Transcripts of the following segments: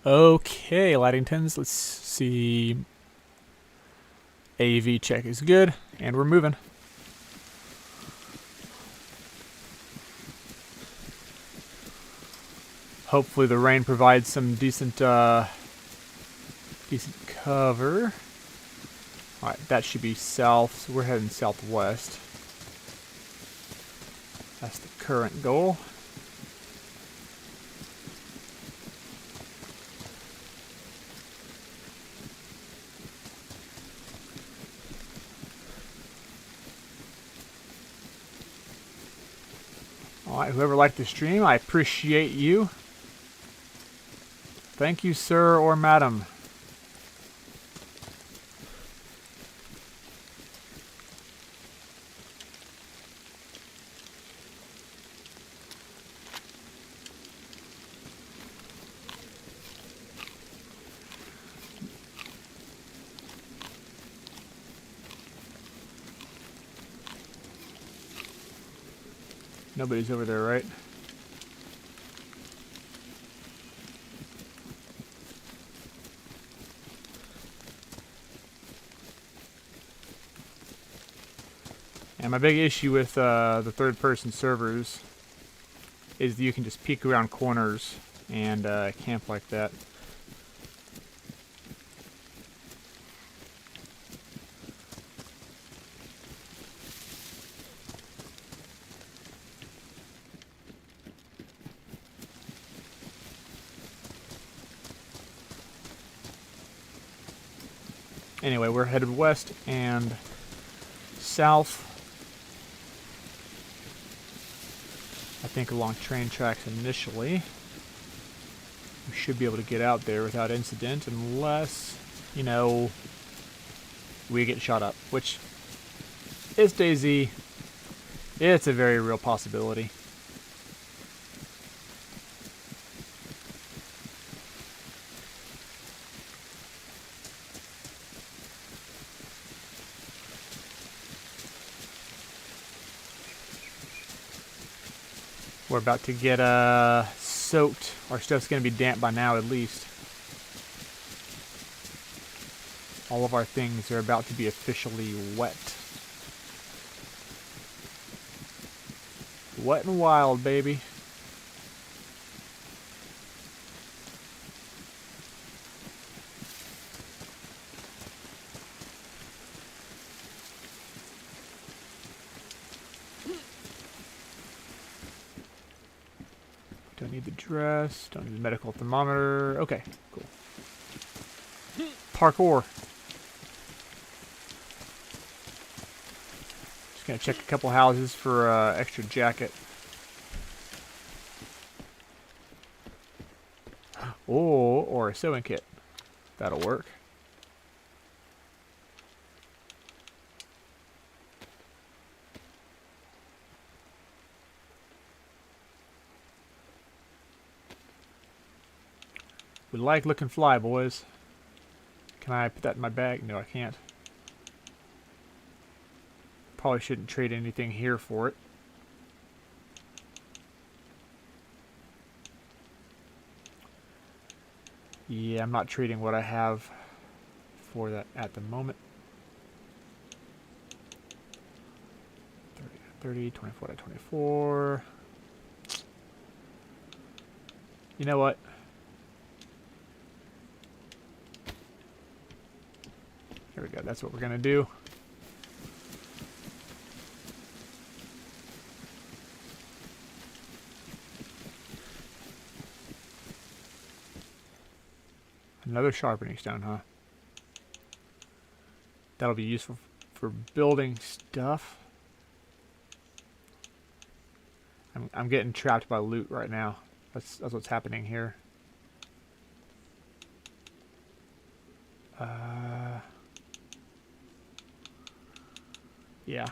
Okay, Laddingtons, let's see. AV check is good, and we're moving. Hopefully the rain provides some decent cover. Alright, that should be south, so we're heading southwest. That's the current goal. Alright, whoever liked the stream, I appreciate you. Thank you, sir or madam. Nobody's over there, right? And my big issue with the third-person servers is that you can just peek around corners and camp like that. Anyway, we're headed west and south. I think along train tracks initially. We should be able to get out there without incident unless, you know, we get shot up, which is DayZ. It's a very real possibility. We're about to get soaked. Our stuff's going to be damp by now at least. All of our things are about to be officially wet. Wet and wild, baby. Don't need the dress, don't need the medical thermometer. Okay, cool. Parkour. Just gonna check a couple houses for extra jacket. Or a sewing kit. That'll work. We like looking fly, boys. Can I put that in my bag? No, I can't. Probably shouldn't trade anything here for it. Yeah, I'm not trading what I have for that at the moment. 30, 24 to 24. You know what? Here we go. That's what we're going to do. Another sharpening stone, huh? That'll be useful for building stuff. I'm getting trapped by loot right now. That's what's happening here. Yeah.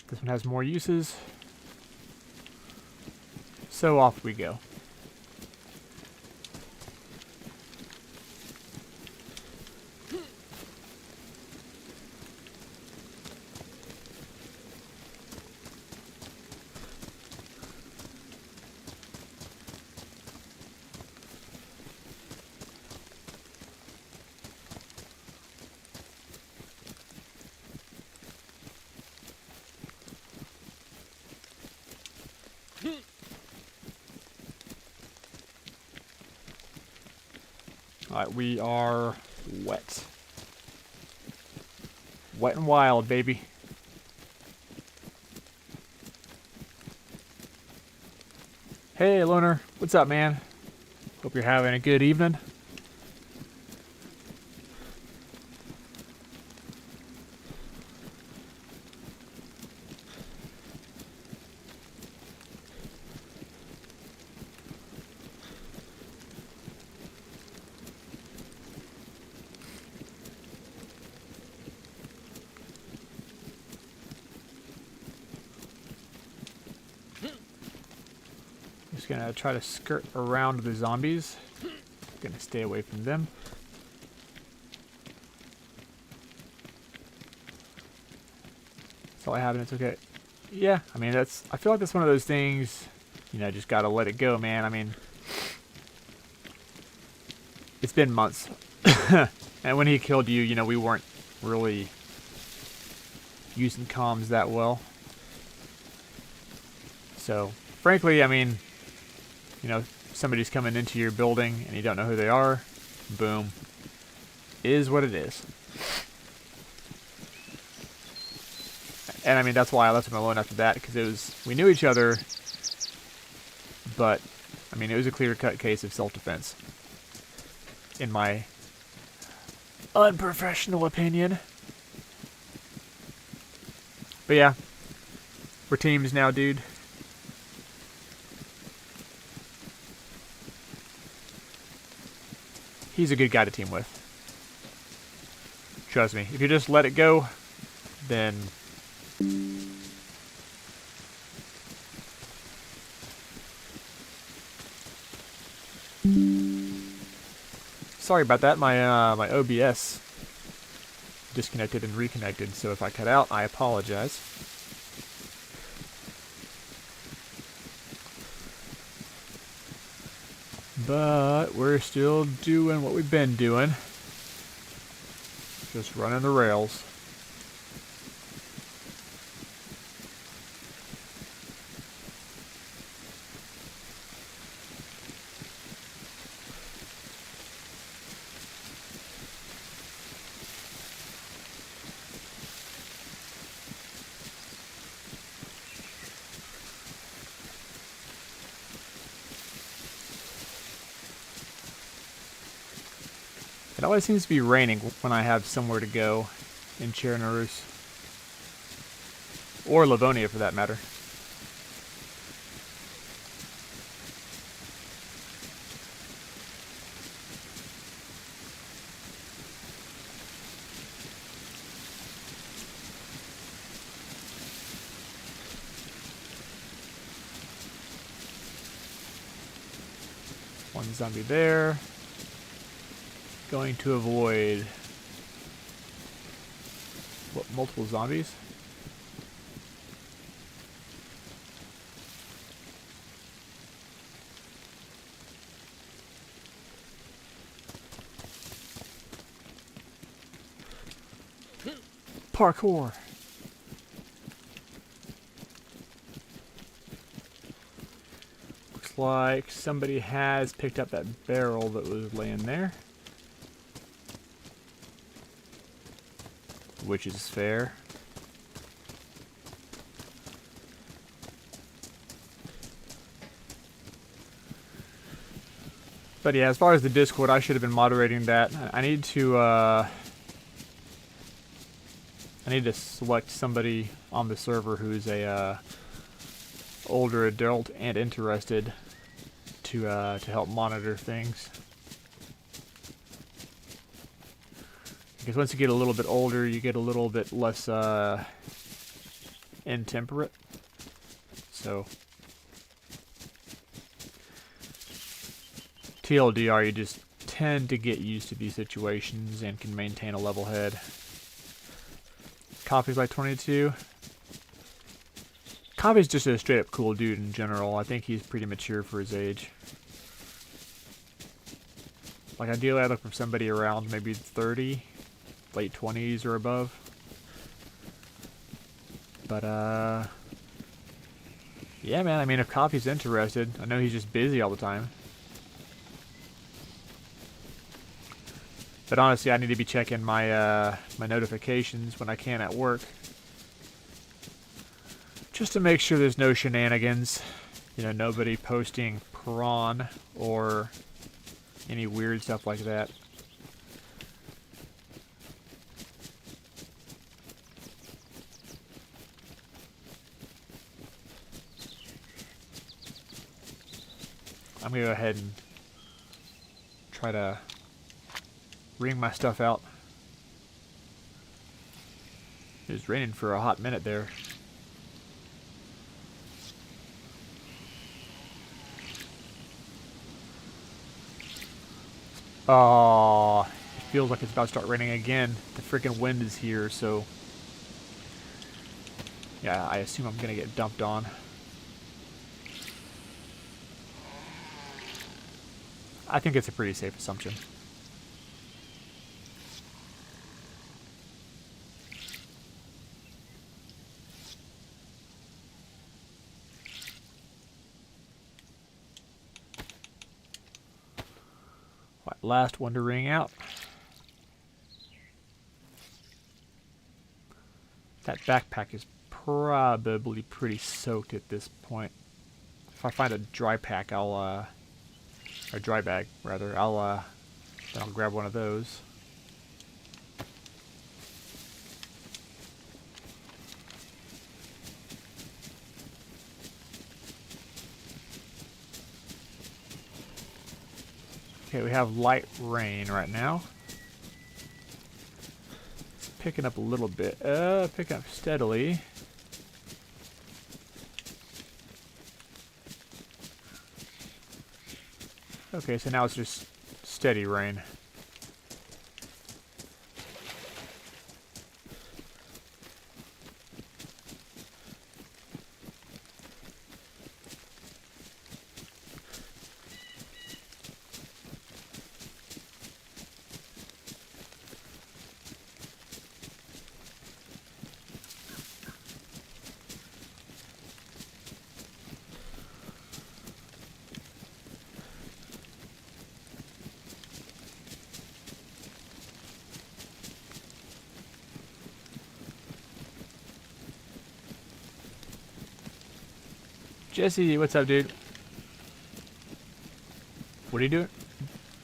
This one has more uses. So off we go. Alright, we are wet. Wet and wild, baby. Hey, Loner. What's up, man? Hope you're having a good evening. Just gonna try to skirt around the zombies. Gonna stay away from them. That's all I have, and it's okay. Yeah, I mean, I feel like that's one of those things, you know, just gotta let it go, man. I mean, it's been months. And when he killed you, you know, we weren't really using comms that well. So, frankly, I mean, you know, somebody's coming into your building and you don't know who they are, boom. Is what it is. And I mean, that's why I left him alone after that, because we knew each other, but, I mean, it was a clear-cut case of self-defense. In my unprofessional opinion. But yeah, we're teams now, dude. He's a good guy to team with. Trust me, if you just let it go, then sorry about that. My my OBS disconnected and reconnected, so if I cut out, I apologize. But we're still doing what we've been doing. Just running the rails. It always seems to be raining when I have somewhere to go in Chernarus. Or Livonia, for that matter. One zombie there. Going to avoid multiple zombies. Parkour. Looks like somebody has picked up that barrel that was laying there. Which is fair. But yeah, as far as the Discord, I should have been moderating that. I need to select somebody on the server who's a older adult and interested to help monitor things. Because once you get a little bit older, you get a little bit less intemperate. So, TLDR, you just tend to get used to these situations and can maintain a level head. Coffee's like 22. Coffee's just a straight up cool dude in general. I think he's pretty mature for his age. Like, ideally, I look for somebody around maybe 30. Late 20s or above. But, Yeah, man, I mean, if Coffee's interested, I know he's just busy all the time. But honestly, I need to be checking my my notifications when I can at work. Just to make sure there's no shenanigans. You know, nobody posting prawn or any weird stuff like that. I'm going to go ahead and try to wring my stuff out. It was raining for a hot minute there. Oh, it feels like it's about to start raining again. The freaking wind is here, so yeah, I assume I'm going to get dumped on. I think it's a pretty safe assumption. Right, last one to ring out. That backpack is probably pretty soaked at this point. If I find a dry pack, I'll or dry bag rather, then I'll grab one of those. Okay, we have light rain right now. It's picking up a little bit. Picking up steadily. Okay, so now it's just steady rain. Jesse, what's up, dude? What are you doing?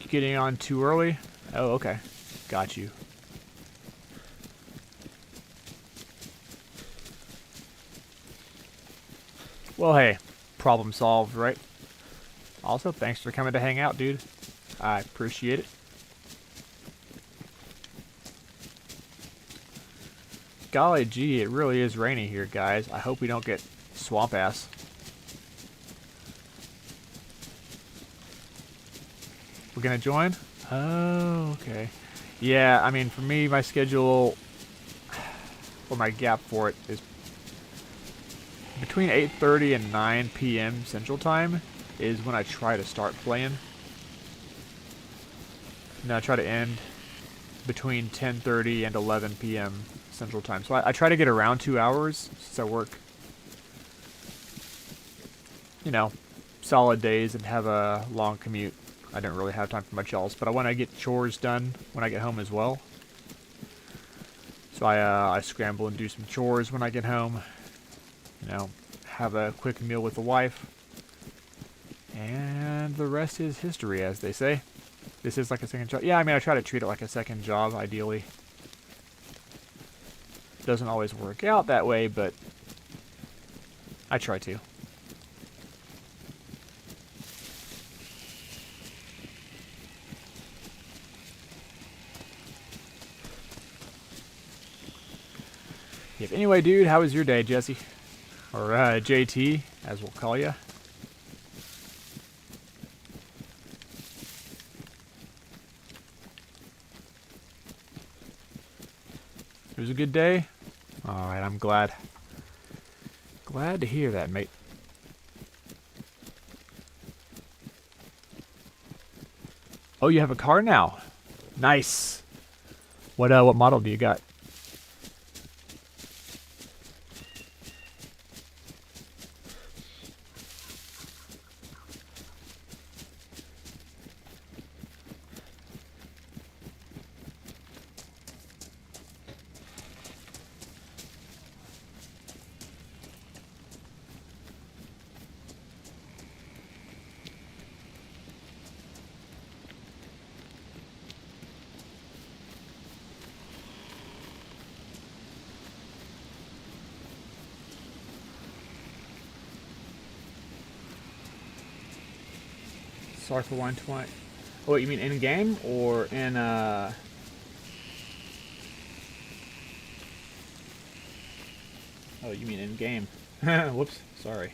You getting on too early? Oh, okay. Got you. Well, hey, problem solved, right? Also, thanks for coming to hang out, dude. I appreciate it. Golly gee, it really is rainy here, guys. I hope we don't get swamp ass. We're gonna join? Oh, okay. Yeah, I mean, for me, my schedule, or my gap for it is between 8:30 and 9 p.m. Central Time is when I try to start playing. And I try to end between 10:30 and 11 p.m. Central Time. So I try to get around 2 hours since I work, you know, solid days and have a long commute. I don't really have time for much else, but I want to get chores done when I get home as well. So I scramble and do some chores when I get home. You know, have a quick meal with the wife. And the rest is history, as they say. This is like a second job. Yeah, I mean, I try to treat it like a second job, ideally. Doesn't always work out that way, but I try to. Yep. Anyway, dude, how was your day, Jesse? Or JT, as we'll call you. It was a good day? Alright, I'm glad. Glad to hear that, mate. Oh, you have a car now? Nice. What model do you got? Sorry for 120. Oh, wait, you mean in game or in Oh, you mean in game? Whoops, sorry.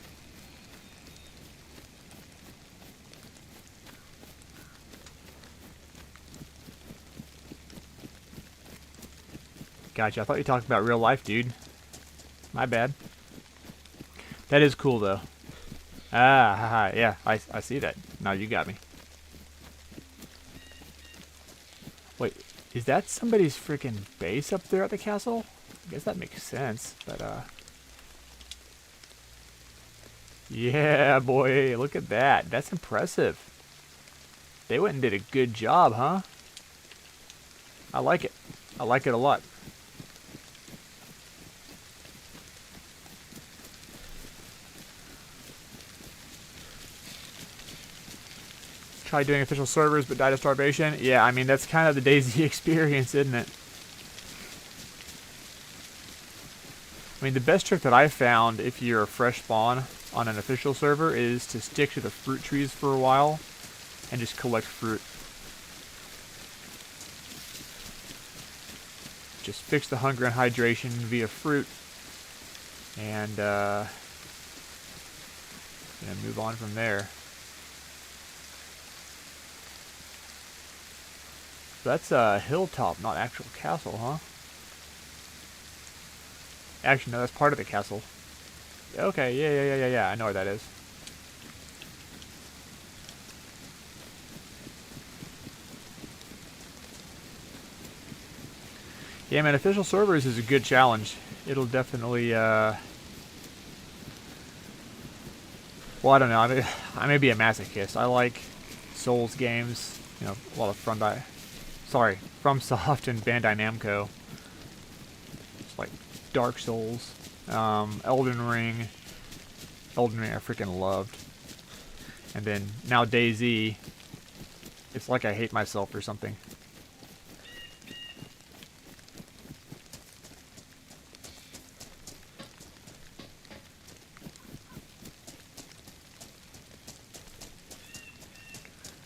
Gotcha. I thought you talked about real life, dude. My bad. That is cool, though. Ah, haha, yeah, I see that. Now you got me. Wait, is that somebody's freaking base up there at the castle? I guess that makes sense, but, yeah, boy, look at that. That's impressive. They went and did a good job, huh? I like it. I like it a lot. Try doing official servers but died of starvation. Yeah, I mean, that's kind of the DayZ experience, isn't it? I mean, the best trick that I found if you're a fresh spawn on an official server is to stick to the fruit trees for a while and just collect fruit. Just fix the hunger and hydration via fruit and move on from there. That's a hilltop, not actual castle, huh? Actually, no, that's part of the castle. Okay, yeah, I know where that is. Yeah, man, official servers is a good challenge. It'll definitely, well, I don't know. I may be a masochist. I like Souls games. You know, a lot of FromSoft and Bandai Namco. It's like Dark Souls, Elden Ring. Elden Ring I freaking loved. And then now DayZ. It's like I hate myself or something.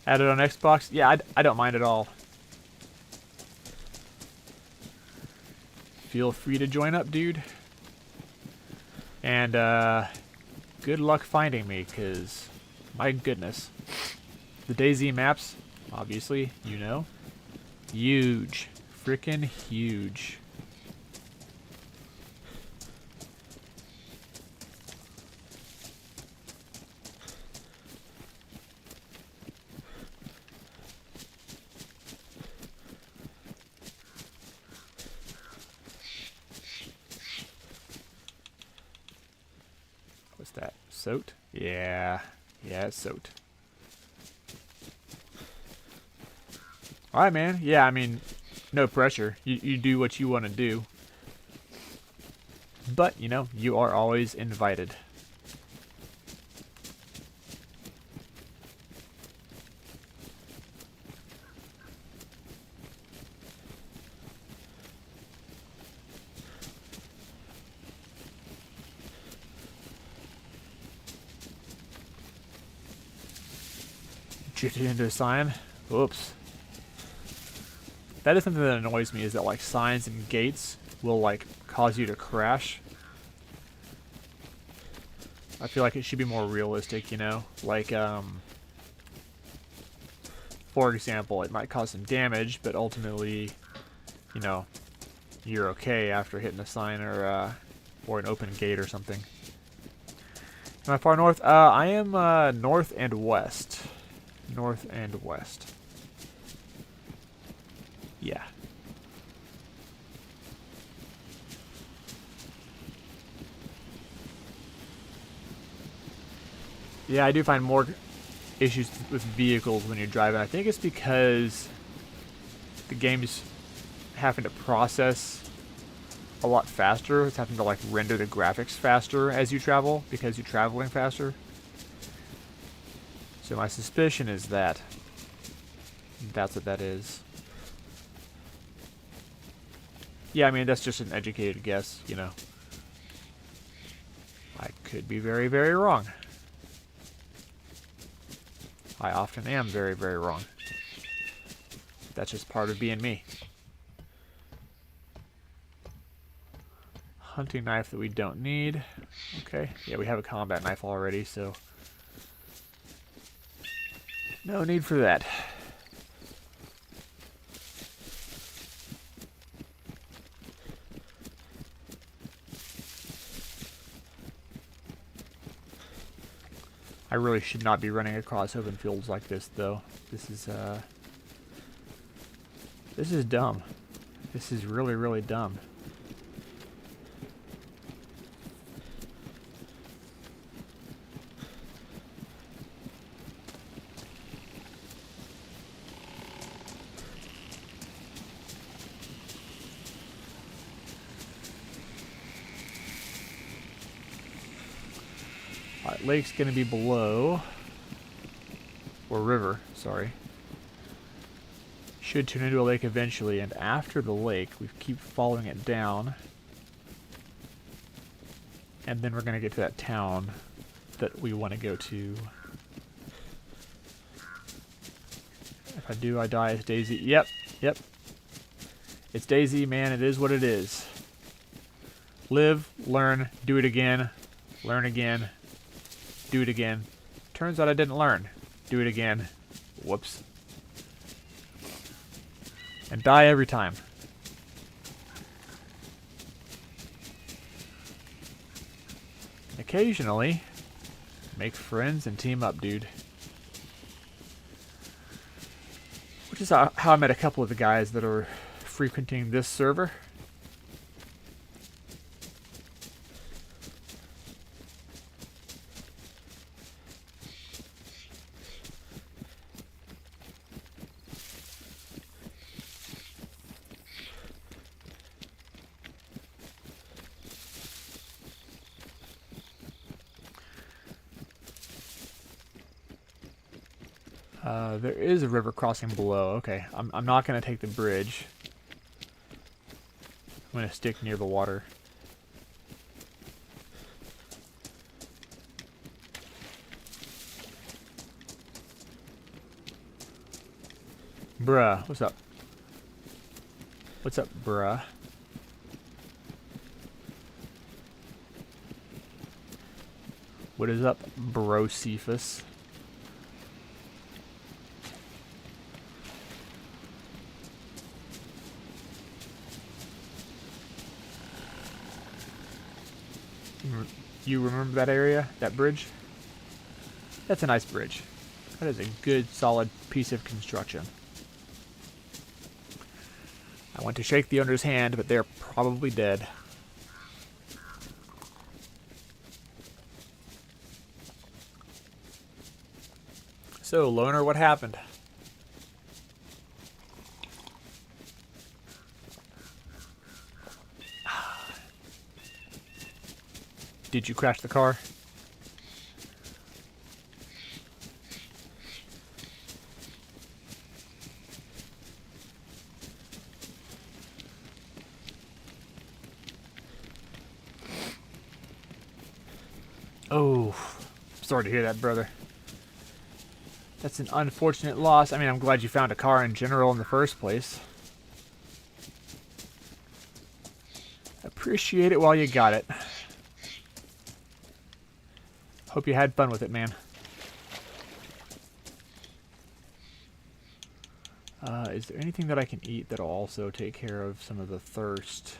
Add it on Xbox? Yeah, I don't mind at all. Feel free to join up, dude. And, good luck finding me, because, my goodness. The DayZ maps, obviously, you know. Huge. Frickin' huge. What's that? Soaked? Yeah. Yeah, it's soaked. Alright, man. Yeah, I mean, no pressure. You do what you want to do. But, you know, you are always invited. Drifted into a sign. Whoops. That is something that annoys me, is that like signs and gates will like cause you to crash. I feel like it should be more realistic, you know? Like, for example, it might cause some damage, but ultimately, you know, you're okay after hitting a sign or an open gate or something. Am I far north? I am north and west. North and west. Yeah. Yeah, I do find more issues with vehicles when you're driving. I think it's because the game's having to process a lot faster. It's having to like render the graphics faster as you travel because you're traveling faster. So my suspicion is that that's what that is. Yeah, I mean, that's just an educated guess, you know. I could be very, very wrong. I often am very, very wrong. That's just part of being me. Hunting knife that we don't need. Okay, yeah, we have a combat knife already, so no need for that. I really should not be running across open fields like this, though. This is dumb. This is really, really dumb. Alright, lake's gonna be below. Or river, sorry. Should turn into a lake eventually, and after the lake, we keep following it down. And then we're gonna get to that town that we want to go to. If I do, I die. It's DayZ. Yep, yep. It's DayZ, man. It is what it is. Live, learn, do it again, learn again, do it again. Turns out I didn't learn. Do it again. Whoops. And die every time. Occasionally, make friends and team up, dude. Which is how I met a couple of the guys that are frequenting this server. There is a river crossing below. Okay, I'm not going to take the bridge. I'm going to stick near the water. Bruh, what's up? What's up, bruh? What is up, bro Cephas? You remember that area? That bridge? That's a nice bridge. That is a good, solid piece of construction. I went to shake the owner's hand, but they're probably dead. So, loner, what happened? Did you crash the car? Oh, sorry to hear that, brother. That's an unfortunate loss. I mean, I'm glad you found a car in general in the first place. Appreciate it while you got it. Hope you had fun with it, man. Is there anything that I can eat that'll also take care of some of the thirst?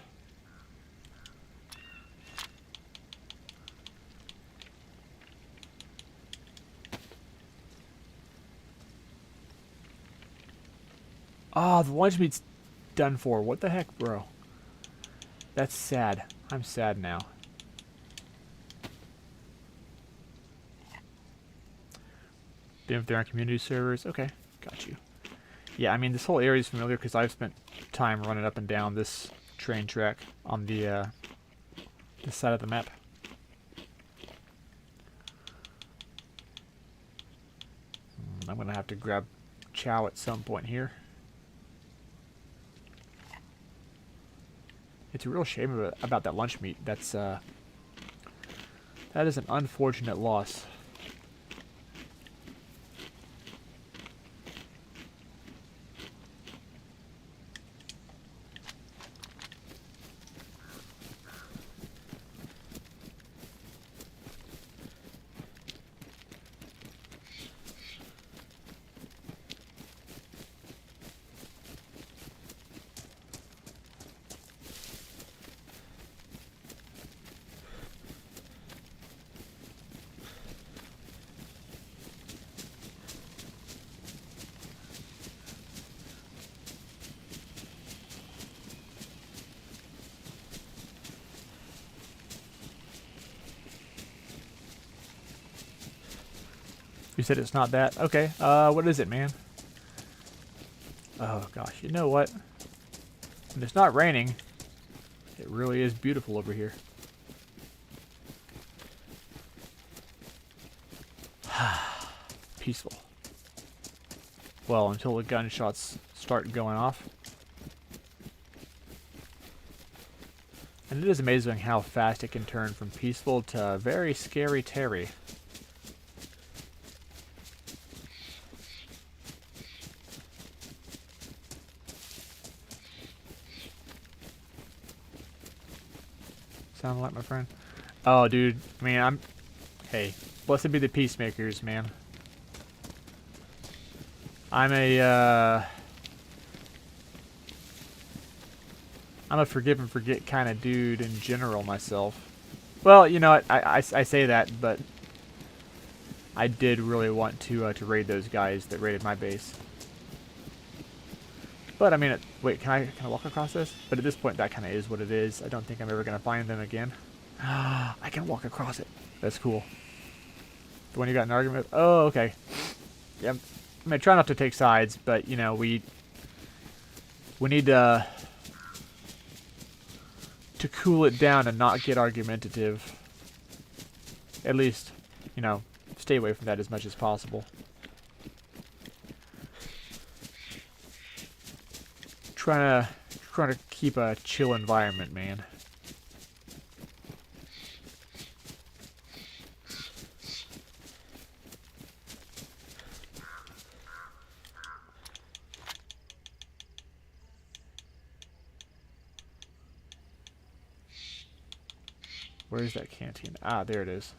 Ah, the lunch meat's done for. What the heck, bro? That's sad. I'm sad now. Been if there are community servers. Okay, got you. Yeah, I mean, this whole area is familiar because I've spent time running up and down this train track on the this side of the map. I'm going to have to grab chow at some point here. It's a real shame about that lunch meat. That's that is an unfortunate loss. You said it's not that? Okay, what is it, man? Oh gosh, you know what? When it's not raining, it really is beautiful over here. Peaceful. Well, until the gunshots start going off. And it is amazing how fast it can turn from peaceful to very scary Terry. Sound like my friend? Oh, dude. I mean, hey, blessed be the peacemakers, man. I'm a forgive and forget kind of dude in general myself. Well, you know what? I say that, but I did really want to raid those guys that raided my base. But I mean, wait, can I walk across this? But at this point, that kind of is what it is. I don't think I'm ever gonna find them again. I can walk across it. That's cool. The one you got in an argument with? Oh, okay. Yeah, I mean, try not to take sides, but you know, we need to cool it down and not get argumentative. At least, you know, stay away from that as much as possible. Trying to keep a chill environment, man. Where is that canteen? Ah, there it is.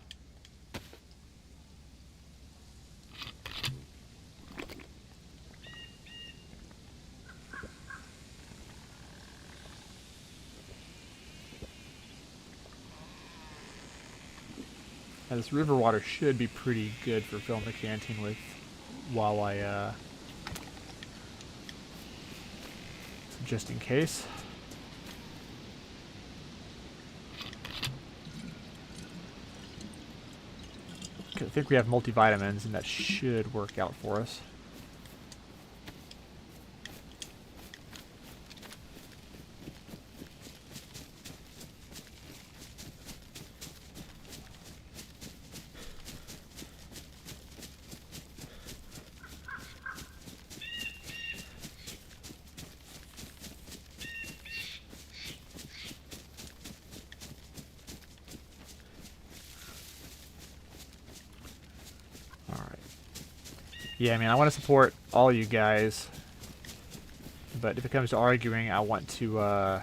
Now this river water should be pretty good for filling the canteen with while I, just in case. I think we have multivitamins, and that should work out for us. Yeah, I mean, I want to support all you guys, but if it comes to arguing, I want to,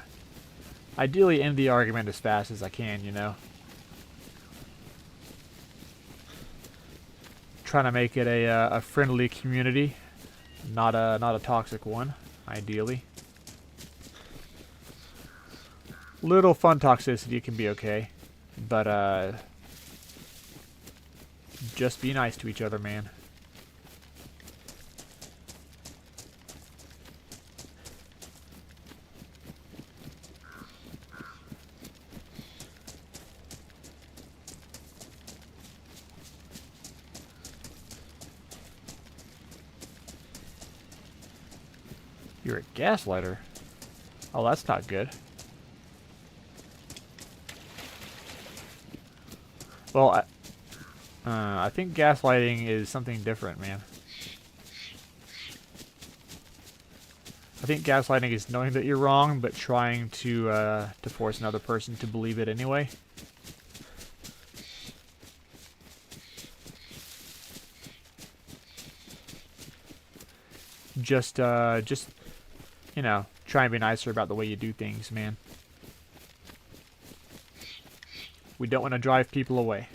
ideally end the argument as fast as I can, you know? Trying to make it a friendly community, not a toxic one, ideally. Little fun toxicity can be okay, but, just be nice to each other, man. You're a gaslighter? Oh, that's not good. Well, I think gaslighting is something different, man. I think gaslighting is knowing that you're wrong, but trying to force another person to believe it anyway. Just you know, try and be nicer about the way you do things, man. We don't want to drive people away.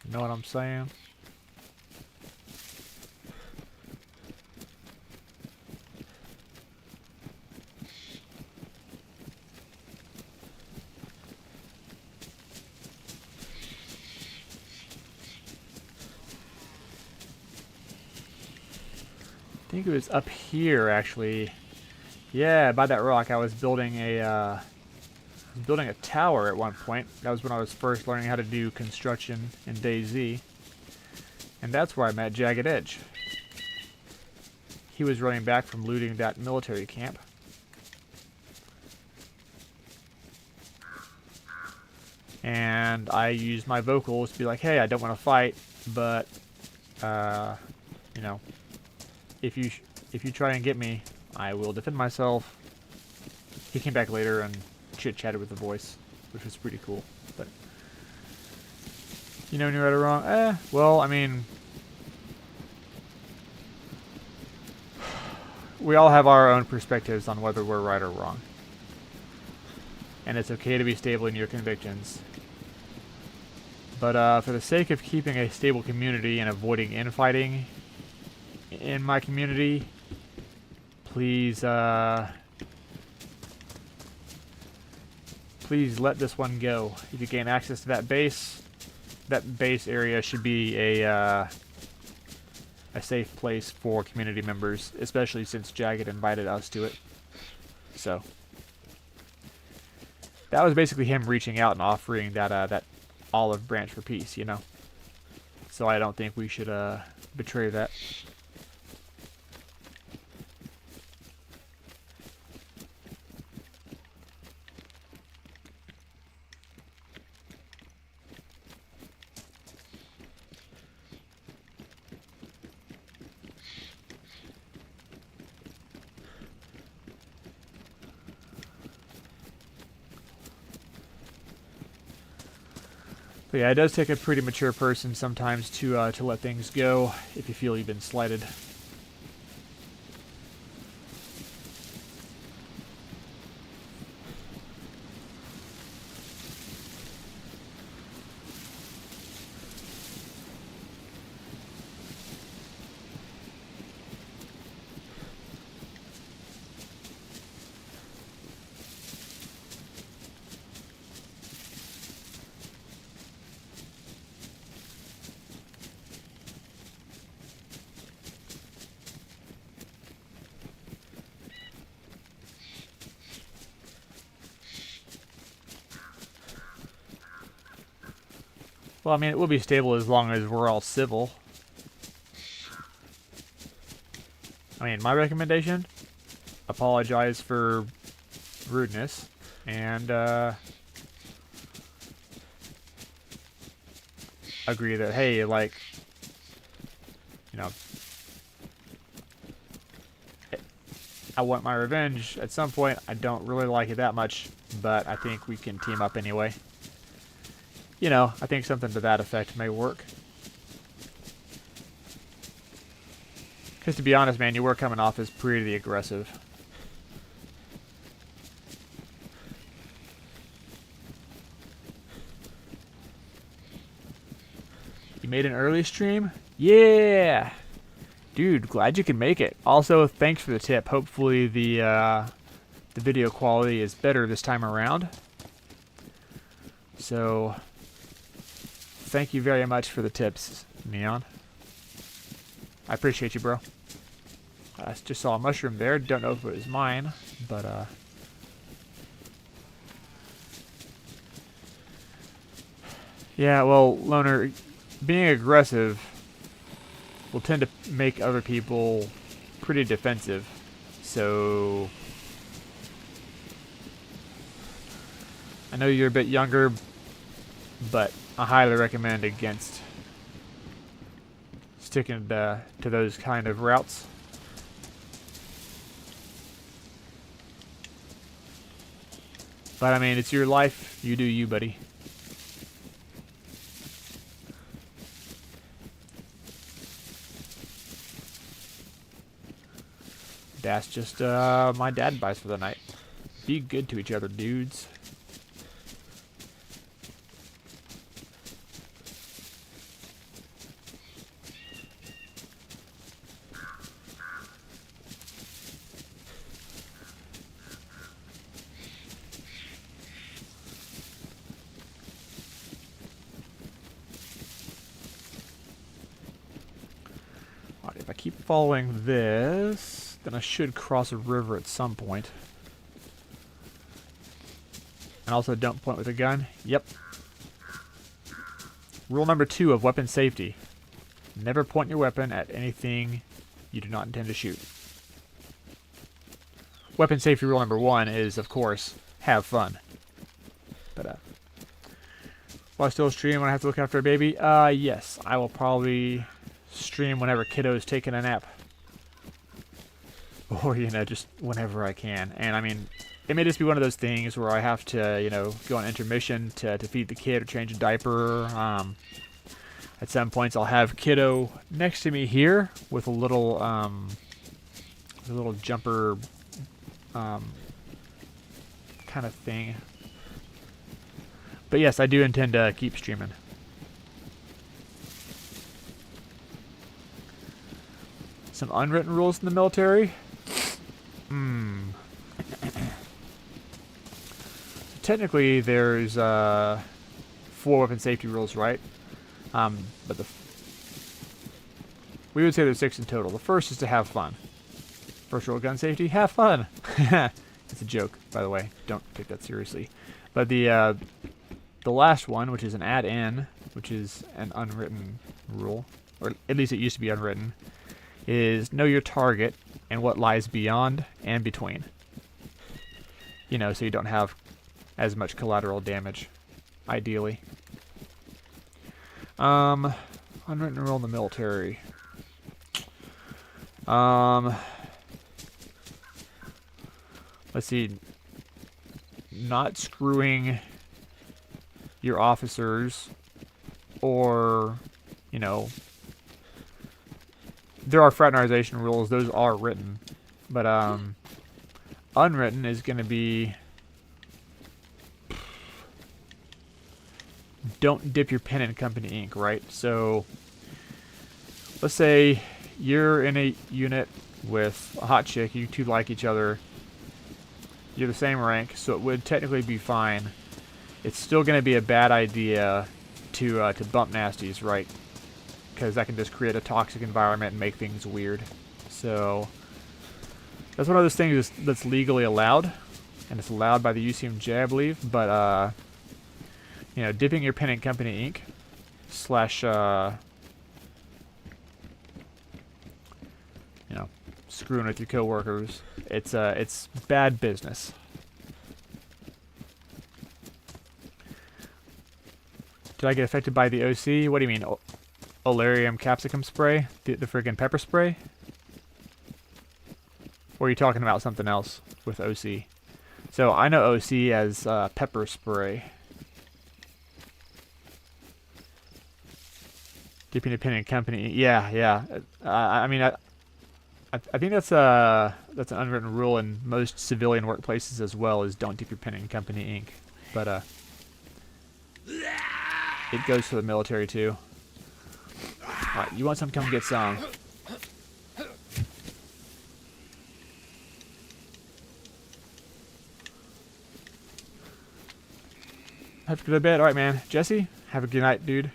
You know what I'm saying? I think it was up here, actually. Yeah, by that rock, I was building a tower at one point. That was when I was first learning how to do construction in DayZ. And that's where I met JaggedEdge. He was running back from looting that military camp. And I used my vocals to be like, hey, I don't want to fight, but, you know, if you try and get me, I will defend myself. He came back later and chit-chatted with the voice, which was pretty cool. But, you know when you're right or wrong? Well, I mean, we all have our own perspectives on whether we're right or wrong. And it's okay to be stable in your convictions. But for the sake of keeping a stable community and avoiding infighting in my community, please please let this one go. If you gain access to that base area should be a safe place for community members, especially since Jagged invited us to it. So that was basically him reaching out and offering that olive branch for peace, you know. So I don't think we should betray that. But yeah, it does take a pretty mature person sometimes to let things go if you feel you've been slighted. Well, I mean, it will be stable as long as we're all civil. I mean, my recommendation, apologize for rudeness, and agree that, hey, like, you know, I want my revenge at some point. I don't really like it that much, but I think we can team up anyway. You know, I think something to that effect may work. Because to be honest, man, you were coming off as pretty aggressive. You made an early stream? Yeah! Dude, glad you can make it. Also, thanks for the tip. Hopefully the video quality is better this time around. So, thank you very much for the tips, Neon. I appreciate you, bro. I just saw a mushroom there. Don't know if it was mine, but yeah, well, Loner, being aggressive will tend to make other people pretty defensive. So I know you're a bit younger, but I highly recommend against sticking to those kind of routes. But I mean, it's your life. You do you, buddy. That's just my dad advice for the night. Be good to each other, dudes. Alright, if I keep following this, then I should cross a river at some point. And also don't point with a gun. Yep. Rule number 2 of weapon safety. Never point your weapon at anything you do not intend to shoot. Weapon safety rule number 1 is, of course, have fun. But, will I still stream when I have to look after a baby? Yes. I will probably stream whenever kiddo's taking a nap. Or, you know, just whenever I can. And, I mean, it may just be one of those things where I have to, you know, go on intermission to feed the kid or change a diaper. At some points, I'll have kiddo next to me here with a little jumper kind of thing. But yes, I do intend to keep streaming. Some unwritten rules in the military. Technically, there's 4 weapon safety rules, right? But we would say there's 6 in total. The first is to have fun. First rule of gun safety: have fun. It's a joke, by the way. Don't take that seriously. But the last one, which is an add-in, which is an unwritten rule, or at least it used to be unwritten, is know your target and what lies beyond and between. You know, so you don't have as much collateral damage, ideally. Unwritten rule in the military. Let's see. Not screwing your officers, or, you know, there are fraternization rules. Those are written. But, unwritten is going to be, don't dip your pen in company ink, right? So, let's say you're in a unit with a hot chick, you two like each other, you're the same rank, so it would technically be fine. It's still going to be a bad idea to bump nasties, right? Because that can just create a toxic environment and make things weird. So, that's one of those things that's legally allowed, and it's allowed by the UCMJ, I believe, but, you know, dipping your pen in company ink / you know, screwing with your coworkers, it's bad business. Did I get affected by the OC? What do you mean, Olarium capsicum spray? The friggin' pepper spray? Or are you talking about something else with OC? So I know OC as pepper spray. Dipping a pen in company. Yeah. I mean, I think that's an unwritten rule in most civilian workplaces as well, is don't dip your pen in company ink. But it goes for the military too. Alright, you want some? Come get some. Have to go to bed. Alright, man. Jesse, have a good night, dude.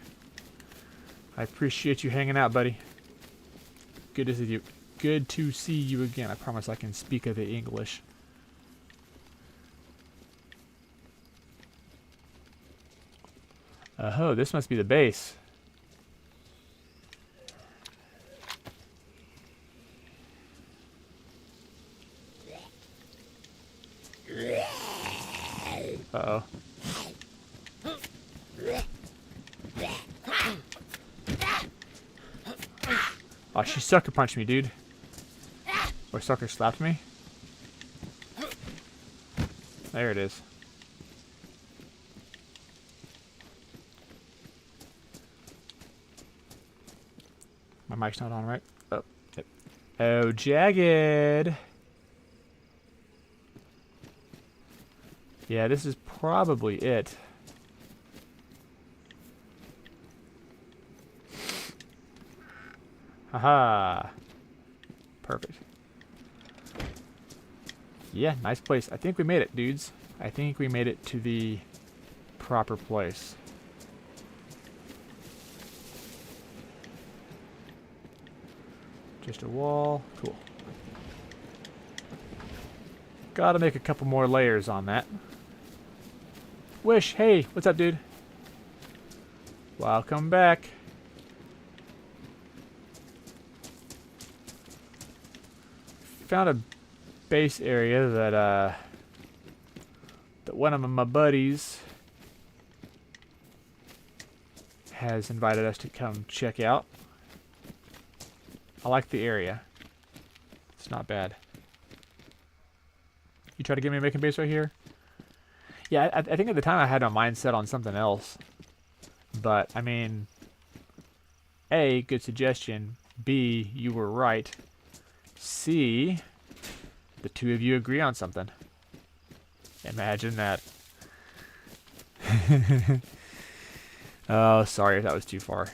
I appreciate you hanging out, buddy. Good to see you. Good to see you again. I promise I can speak of the English. Oh, this must be the base. Uh-oh. Oh, she sucker punched me, dude. Or sucker slapped me. There it is. My mic's not on, right? Oh, yep. Oh, Jagged. Yeah, this is probably it. Haha. Perfect. Yeah, nice place. I think we made it, dudes. I think we made it to the proper place. Just a wall. Cool. Gotta make a couple more layers on that. Wish, hey, what's up, dude? Welcome back. found a base area that one of my buddies has invited us to come check out. I like the area. It's not bad. You try to get me a making base right here? Yeah, I think at the time I had my mind set on something else. But, I mean, A, good suggestion. B, you were right. C, the two of you agree on something. Imagine that. Oh, sorry if that was too far.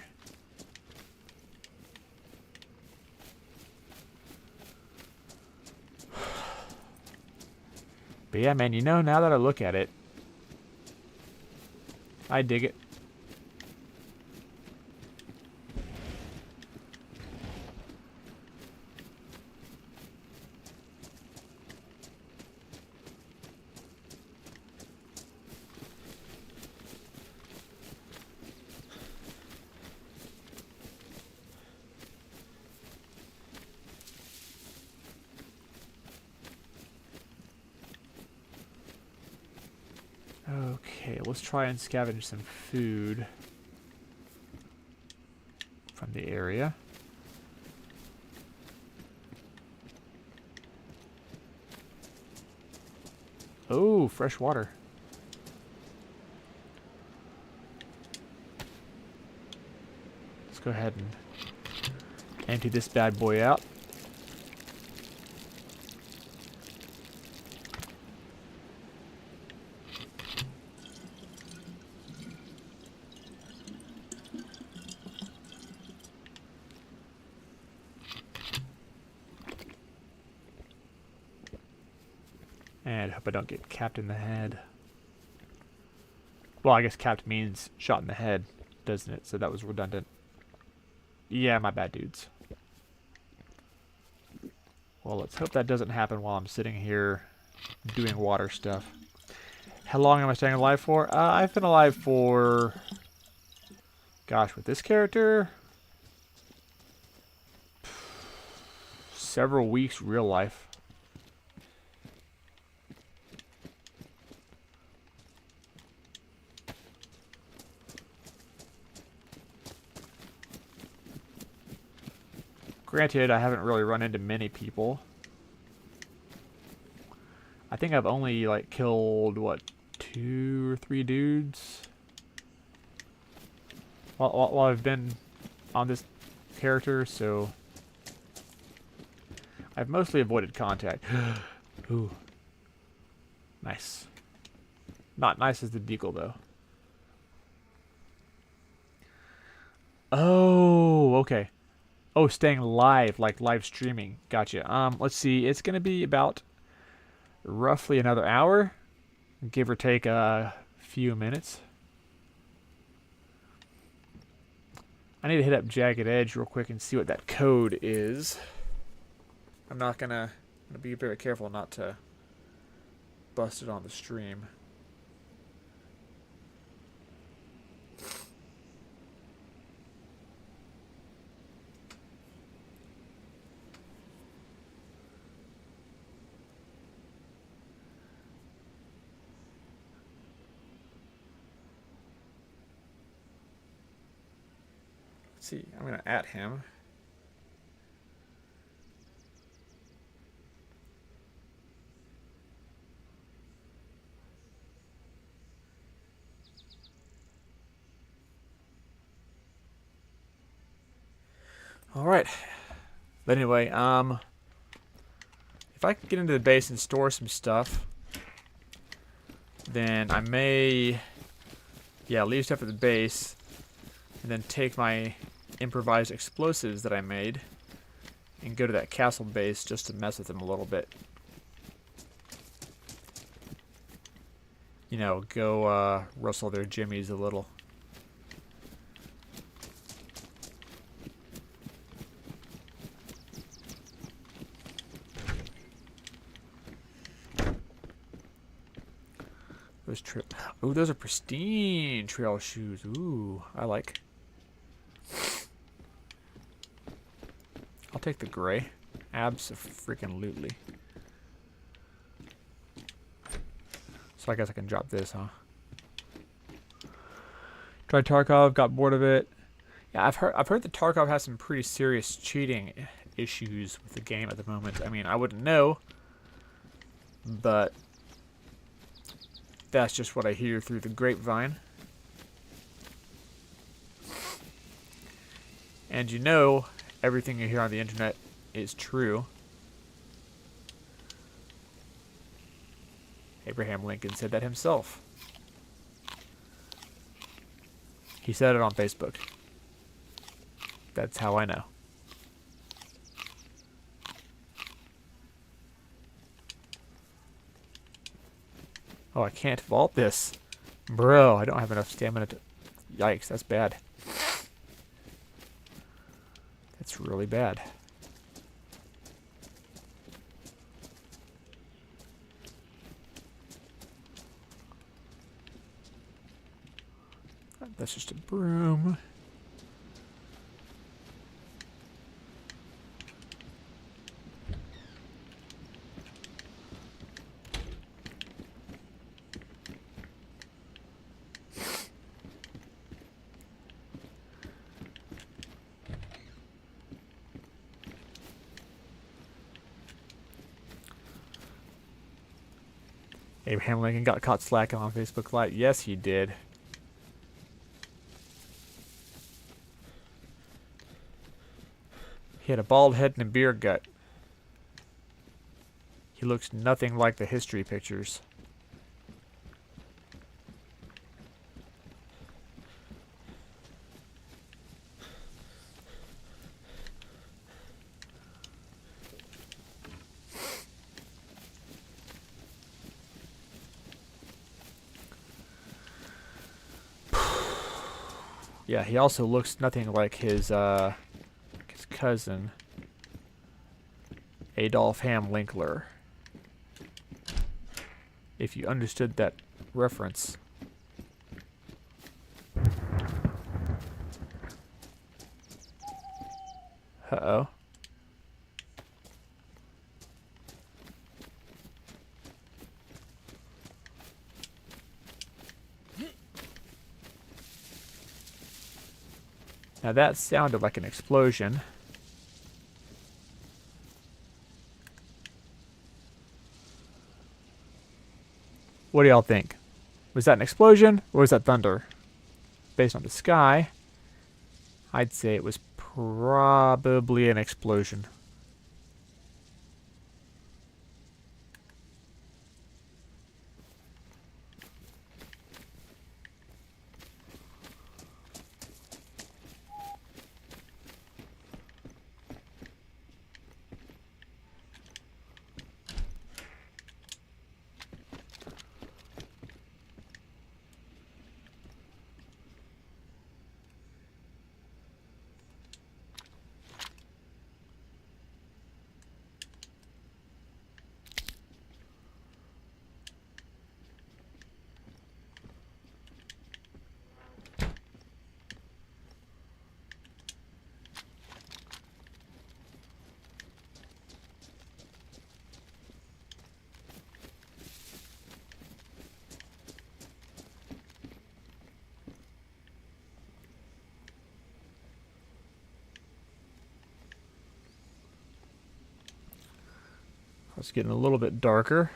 But yeah, man, you know, now that I look at it, I dig it. Okay, let's try and scavenge some food from the area. Oh, fresh water. Let's go ahead and empty this bad boy out. And hope I don't get capped in the head. Well, I guess capped means shot in the head, doesn't it? So that was redundant. Yeah, my bad, dudes. Well, let's hope that doesn't happen while I'm sitting here doing water stuff. How long am I staying alive for? I've been alive for... Gosh, with this character... several weeks real life. Granted, I haven't really run into many people. I think I've only, like, killed, what, 2 or 3 dudes? While I've been on this character, so... I've mostly avoided contact. Ooh. Nice. Not nice as the deagle, though. Oh, okay. Oh, staying live, like live streaming. Gotcha. Let's see. It's going to be about roughly another hour, give or take a few minutes. I need to hit up JaggedEdge real quick and see what that code is. I'm gonna be very careful not to bust it on the stream. See, I'm going to @at him. All right. But anyway, if I can get into the base and store some stuff, then I may, leave stuff at the base and then take my improvised explosives that I made and go to that castle base just to mess with them a little bit. You know, go rustle their jimmies a little. Ooh, those are pristine trail shoes. Ooh, I like. I'll take the gray. Abso-freaking-lutely. So I guess I can drop this, huh? Tried Tarkov, got bored of it. Yeah, I've heard that Tarkov has some pretty serious cheating issues with the game at the moment. I mean, I wouldn't know, but that's just what I hear through the grapevine. And you know, everything you hear on the internet is true. Abraham Lincoln said that himself. He said it on Facebook. That's how I know. Oh, I can't vault this. Bro, I don't have enough stamina to... Yikes, that's bad. That's really bad. That's just a broom. Abraham Lincoln got caught slacking on Facebook Live. Yes, he did. He had a bald head and a beer gut. He looks nothing like the history pictures. Yeah, he also looks nothing like his cousin, Adolf Linkler. If you understood that reference. Uh-oh. Now that sounded like an explosion. What do y'all think? Was that an explosion or was that thunder? Based on the sky, I'd say it was probably an explosion. It's getting a little bit darker,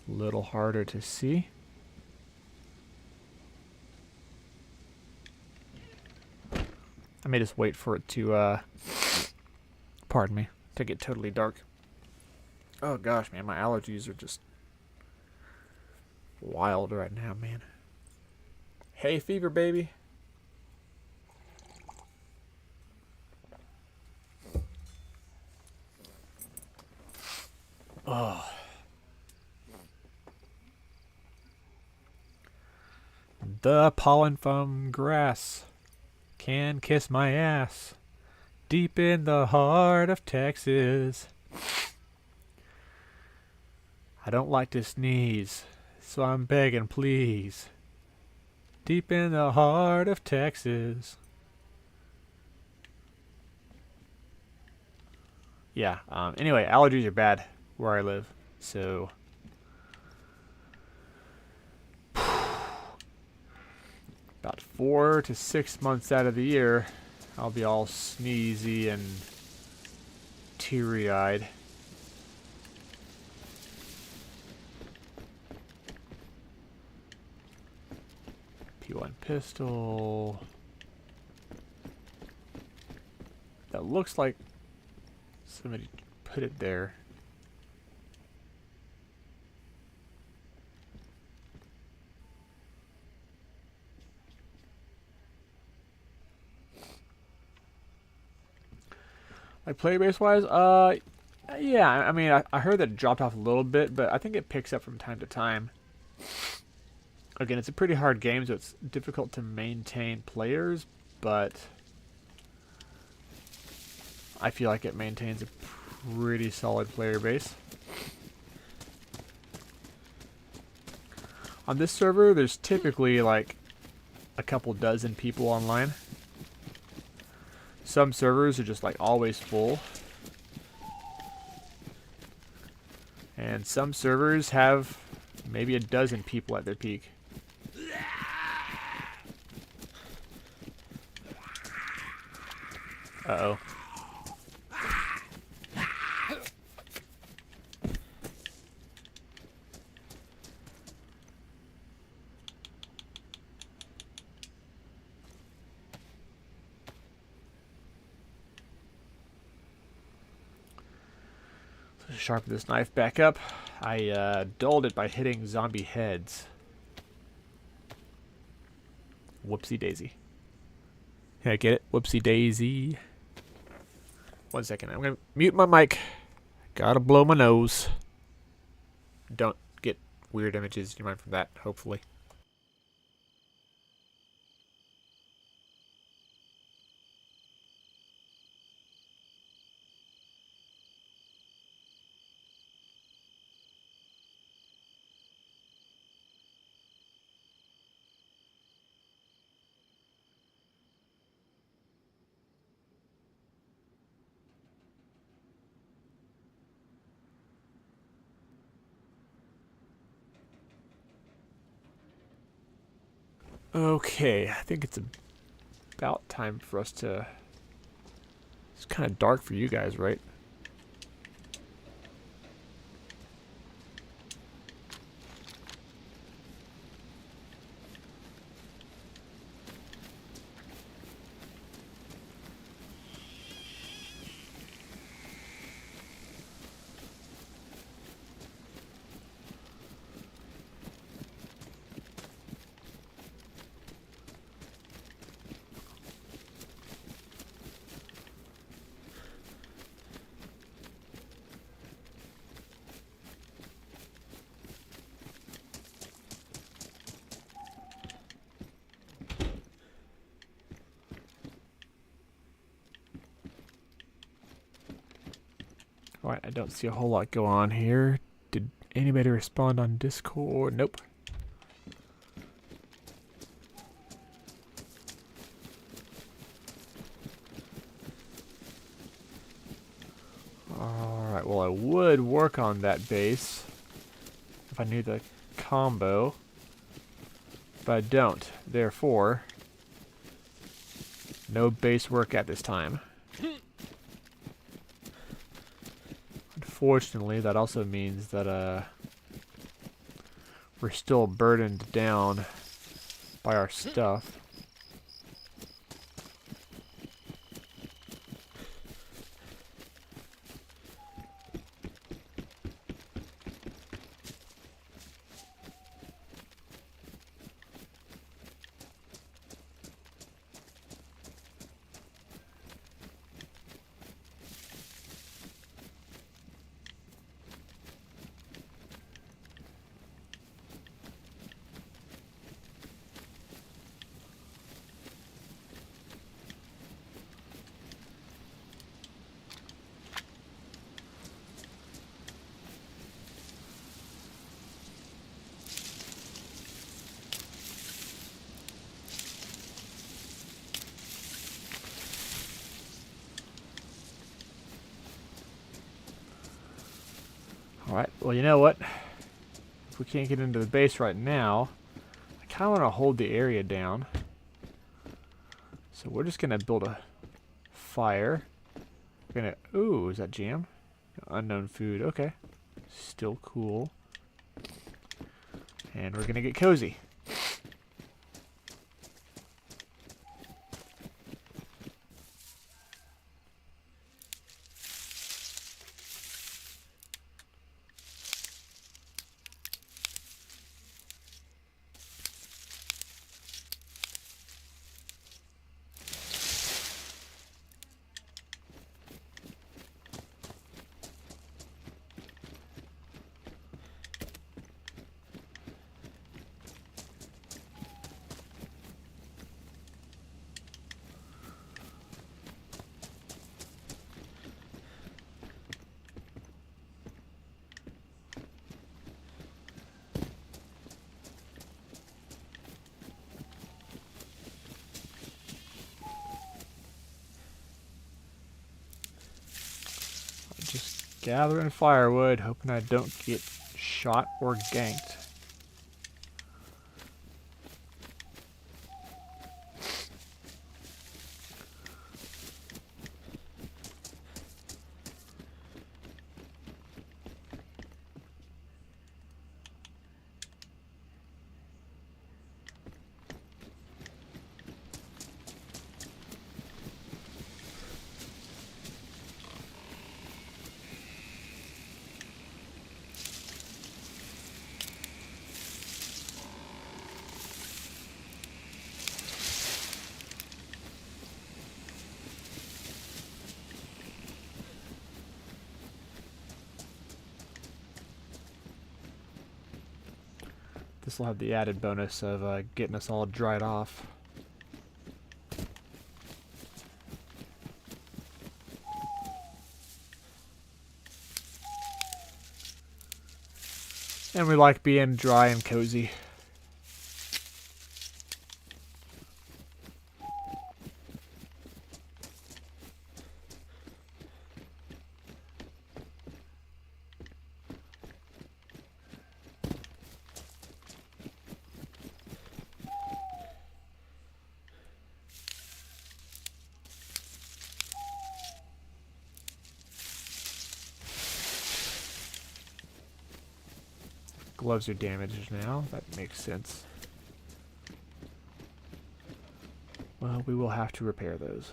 a little harder to see. I may just wait for it to, pardon me, to get totally dark. Oh gosh, man, my allergies are just wild right now, man. Hay fever, baby. Oh. The pollen from grass can kiss my ass deep in the heart of Texas. I don't like to sneeze, so I'm begging please. Deep in the heart of Texas. Yeah. Anyway, allergies are bad where I live, so about 4 to 6 months out of the year, I'll be all sneezy and teary-eyed. P1 pistol. That looks like somebody put it there. Like player base wise, yeah, I mean, I heard that it dropped off a little bit, but I think it picks up from time to time. Again, it's a pretty hard game, so it's difficult to maintain players, but I feel like it maintains a pretty solid player base. On this server, there's typically like a couple dozen people online. Some servers are just like always full. And some servers have maybe a dozen people at their peak. Uh-oh. Sharpen this knife back up. I dulled it by hitting zombie heads. Whoopsie daisy. Yeah, get it? Whoopsie daisy. 1 second. I'm going to mute my mic. Gotta blow my nose. Don't get weird images in your mind from that, hopefully. Okay, I think it's about time for us to... It's kind of dark for you guys, right? Alright, I don't see a whole lot go on here. Did anybody respond on Discord? Nope. Alright, well I would work on that base if I knew the combo, but I don't. Therefore, no base work at this time. Unfortunately, that also means that we're still burdened down by our stuff. Alright, well, you know what? If we can't get into the base right now, I kind of want to hold the area down. So we're just going to build a fire. We're going to... Ooh, is that jam? Unknown food. Okay. Still cool. And we're going to get cozy. Just gathering firewood, hoping I don't get shot or ganked. This will have the added bonus of getting us all dried off. And we like being dry and cozy. Gloves are damaged now. That makes sense. Well, we will have to repair those.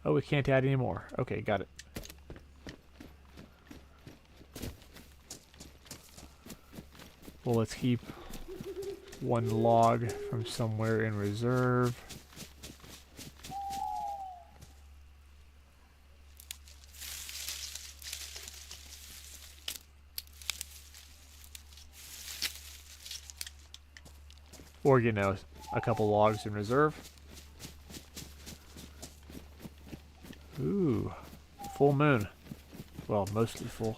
Oh, we can't add any more. Okay, got it. Well, let's keep one log from somewhere in reserve. Or, you know, a couple logs in reserve. Ooh, full moon. Well, mostly full.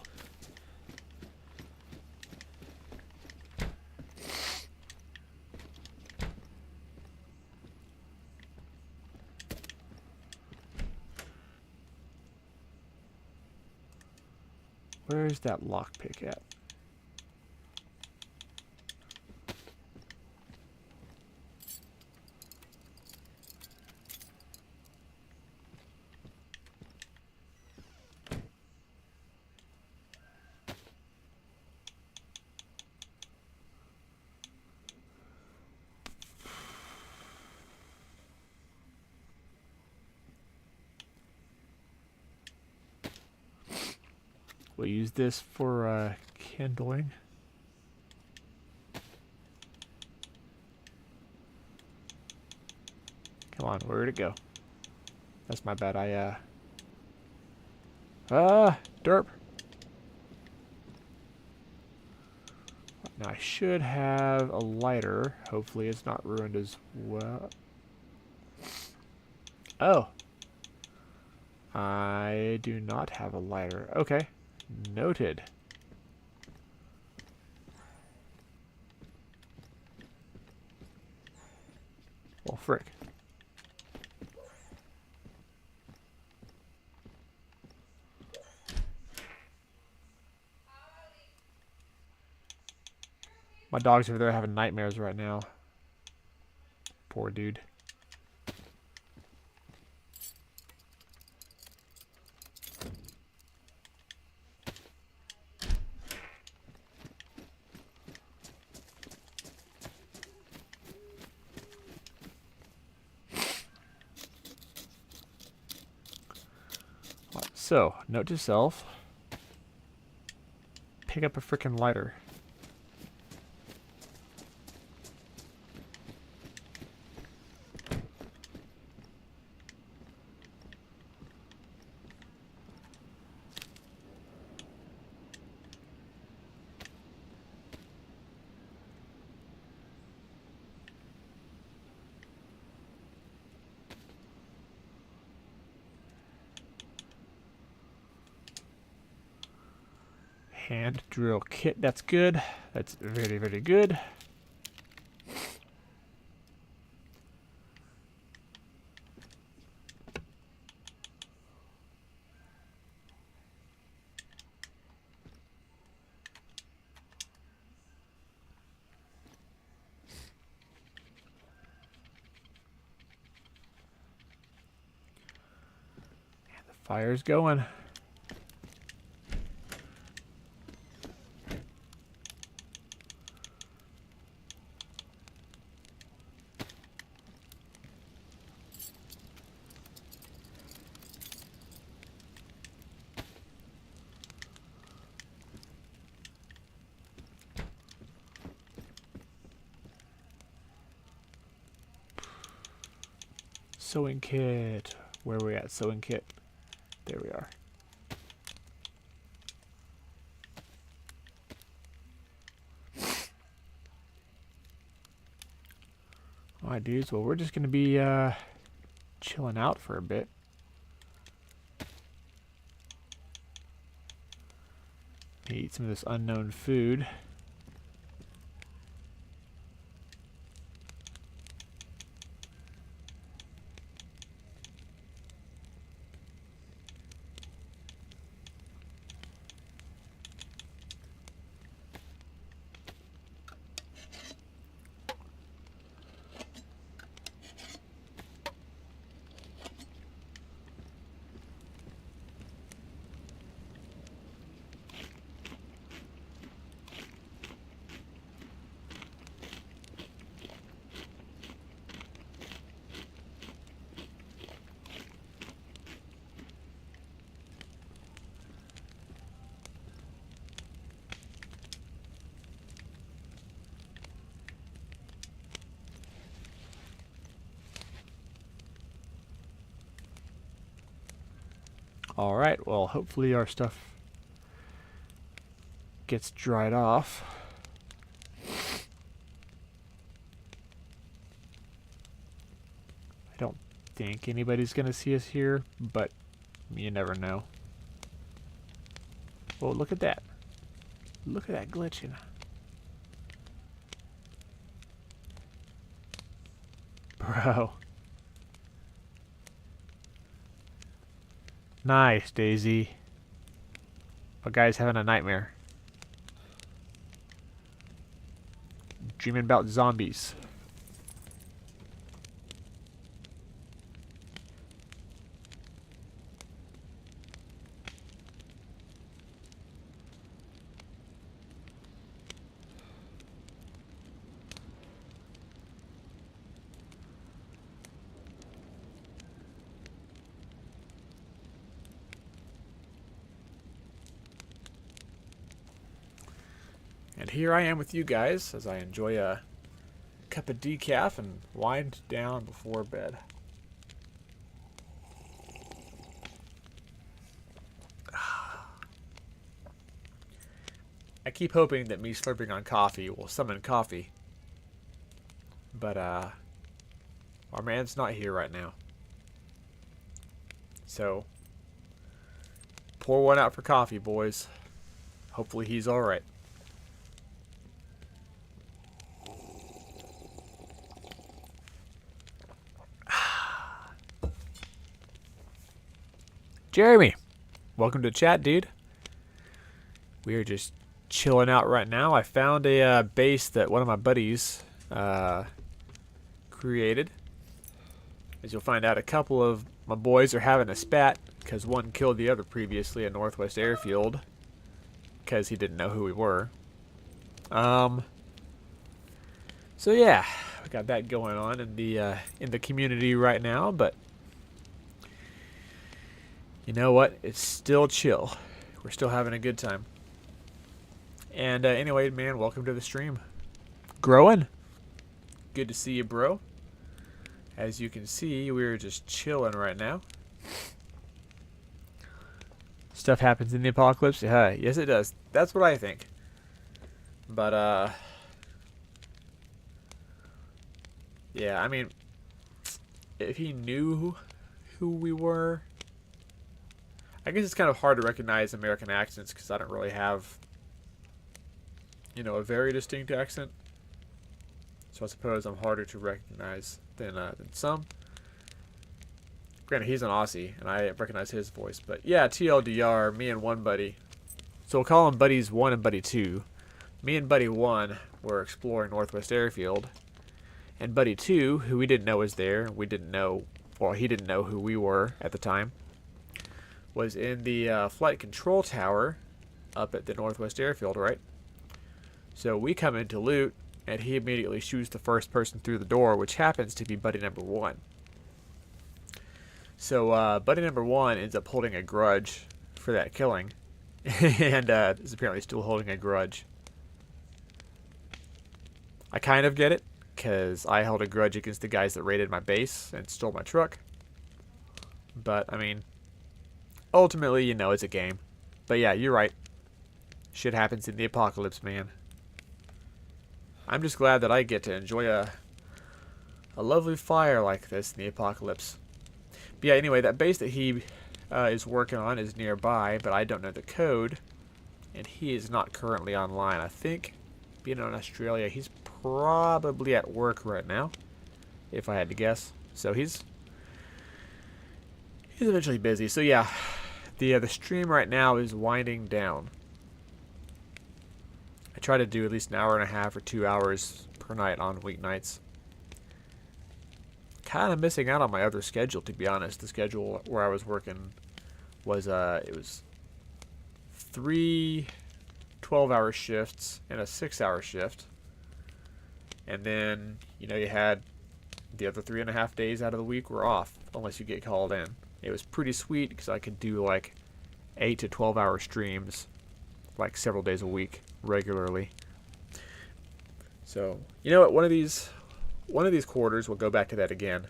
Where's that lockpick at? We'll use this for kindling. Come on, where'd it go? That's my bad. Derp. Now I should have a lighter. Hopefully it's not ruined as well. Oh. I do not have a lighter. Okay. Noted. Well, frick. My dog's over there having nightmares right now. Poor dude. So, note to self. Pick up a frickin' lighter. Hand drill kit, that's good. That's very, very good. And the fire's going. Sewing kit. Where are we at? Sewing kit. There we are. Alright, dudes. Well, we're just going to be chilling out for a bit. Eat some of this unknown food. Alright, well, hopefully our stuff gets dried off. I don't think anybody's going to see us here, but you never know. Oh, look at that. Look at that glitching. Bro. Nice, DayZ. My guy's having a nightmare. Dreaming about zombies. And here I am with you guys as I enjoy a cup of decaf and wind down before bed. I keep hoping that me slurping on coffee will summon coffee. But, our man's not here right now. So, pour one out for coffee, boys. Hopefully he's alright. Jeremy, welcome to chat, dude. We are just chilling out right now. I found a base that one of my buddies created. As you'll find out, a couple of my boys are having a spat because one killed the other previously at Northwest Airfield because he didn't know who we were. So yeah, we got that going on in the community right now, but you know what? It's still chill. We're still having a good time. And anyway, man, welcome to the stream. Growing. Good to see you, bro. As you can see, we're just chilling right now. Stuff happens in the apocalypse? Yes, it does. That's what I think. But, yeah, I mean, if he knew who we were, I guess it's kind of hard to recognize American accents because I don't really have, you know, a very distinct accent. So I suppose I'm harder to recognize than some. Granted, he's an Aussie, and I recognize his voice. But yeah, TLDR, me and one buddy. So we'll call him Buddies 1 and Buddy 2. Me and Buddy 1 were exploring Northwest Airfield. And Buddy 2, who we didn't know was there, we didn't know, well, he didn't know who we were at the time, was in the flight control tower up at the Northwest Airfield, right? So we come in to loot, and he immediately shoots the first person through the door, which happens to be Buddy number 1. So Buddy number 1 ends up holding a grudge for that killing, and is apparently still holding a grudge. I kind of get it, because I held a grudge against the guys that raided my base and stole my truck. But, I mean, ultimately, you know, it's a game. But yeah, you're right. Shit happens in the apocalypse, man. I'm just glad that I get to enjoy a lovely fire like this in the apocalypse. But yeah, anyway, that base that he is working on is nearby, but I don't know the code. And he is not currently online. I think, being in Australia, he's probably at work right now, if I had to guess. So he's eventually busy. So yeah, the stream right now is winding down. I try to do at least an hour and a half or 2 hours per night on weeknights. Kind of missing out on my other schedule, to be honest. The schedule where I was working was it was 3 12-hour shifts and a 6-hour shift, and then, you know, you had the other 3.5 days out of the week were off unless you get called in. It was pretty sweet because I could do like 8 to 12-hour streams like several days a week regularly. So, you know what, one of these quarters we'll go back to that again.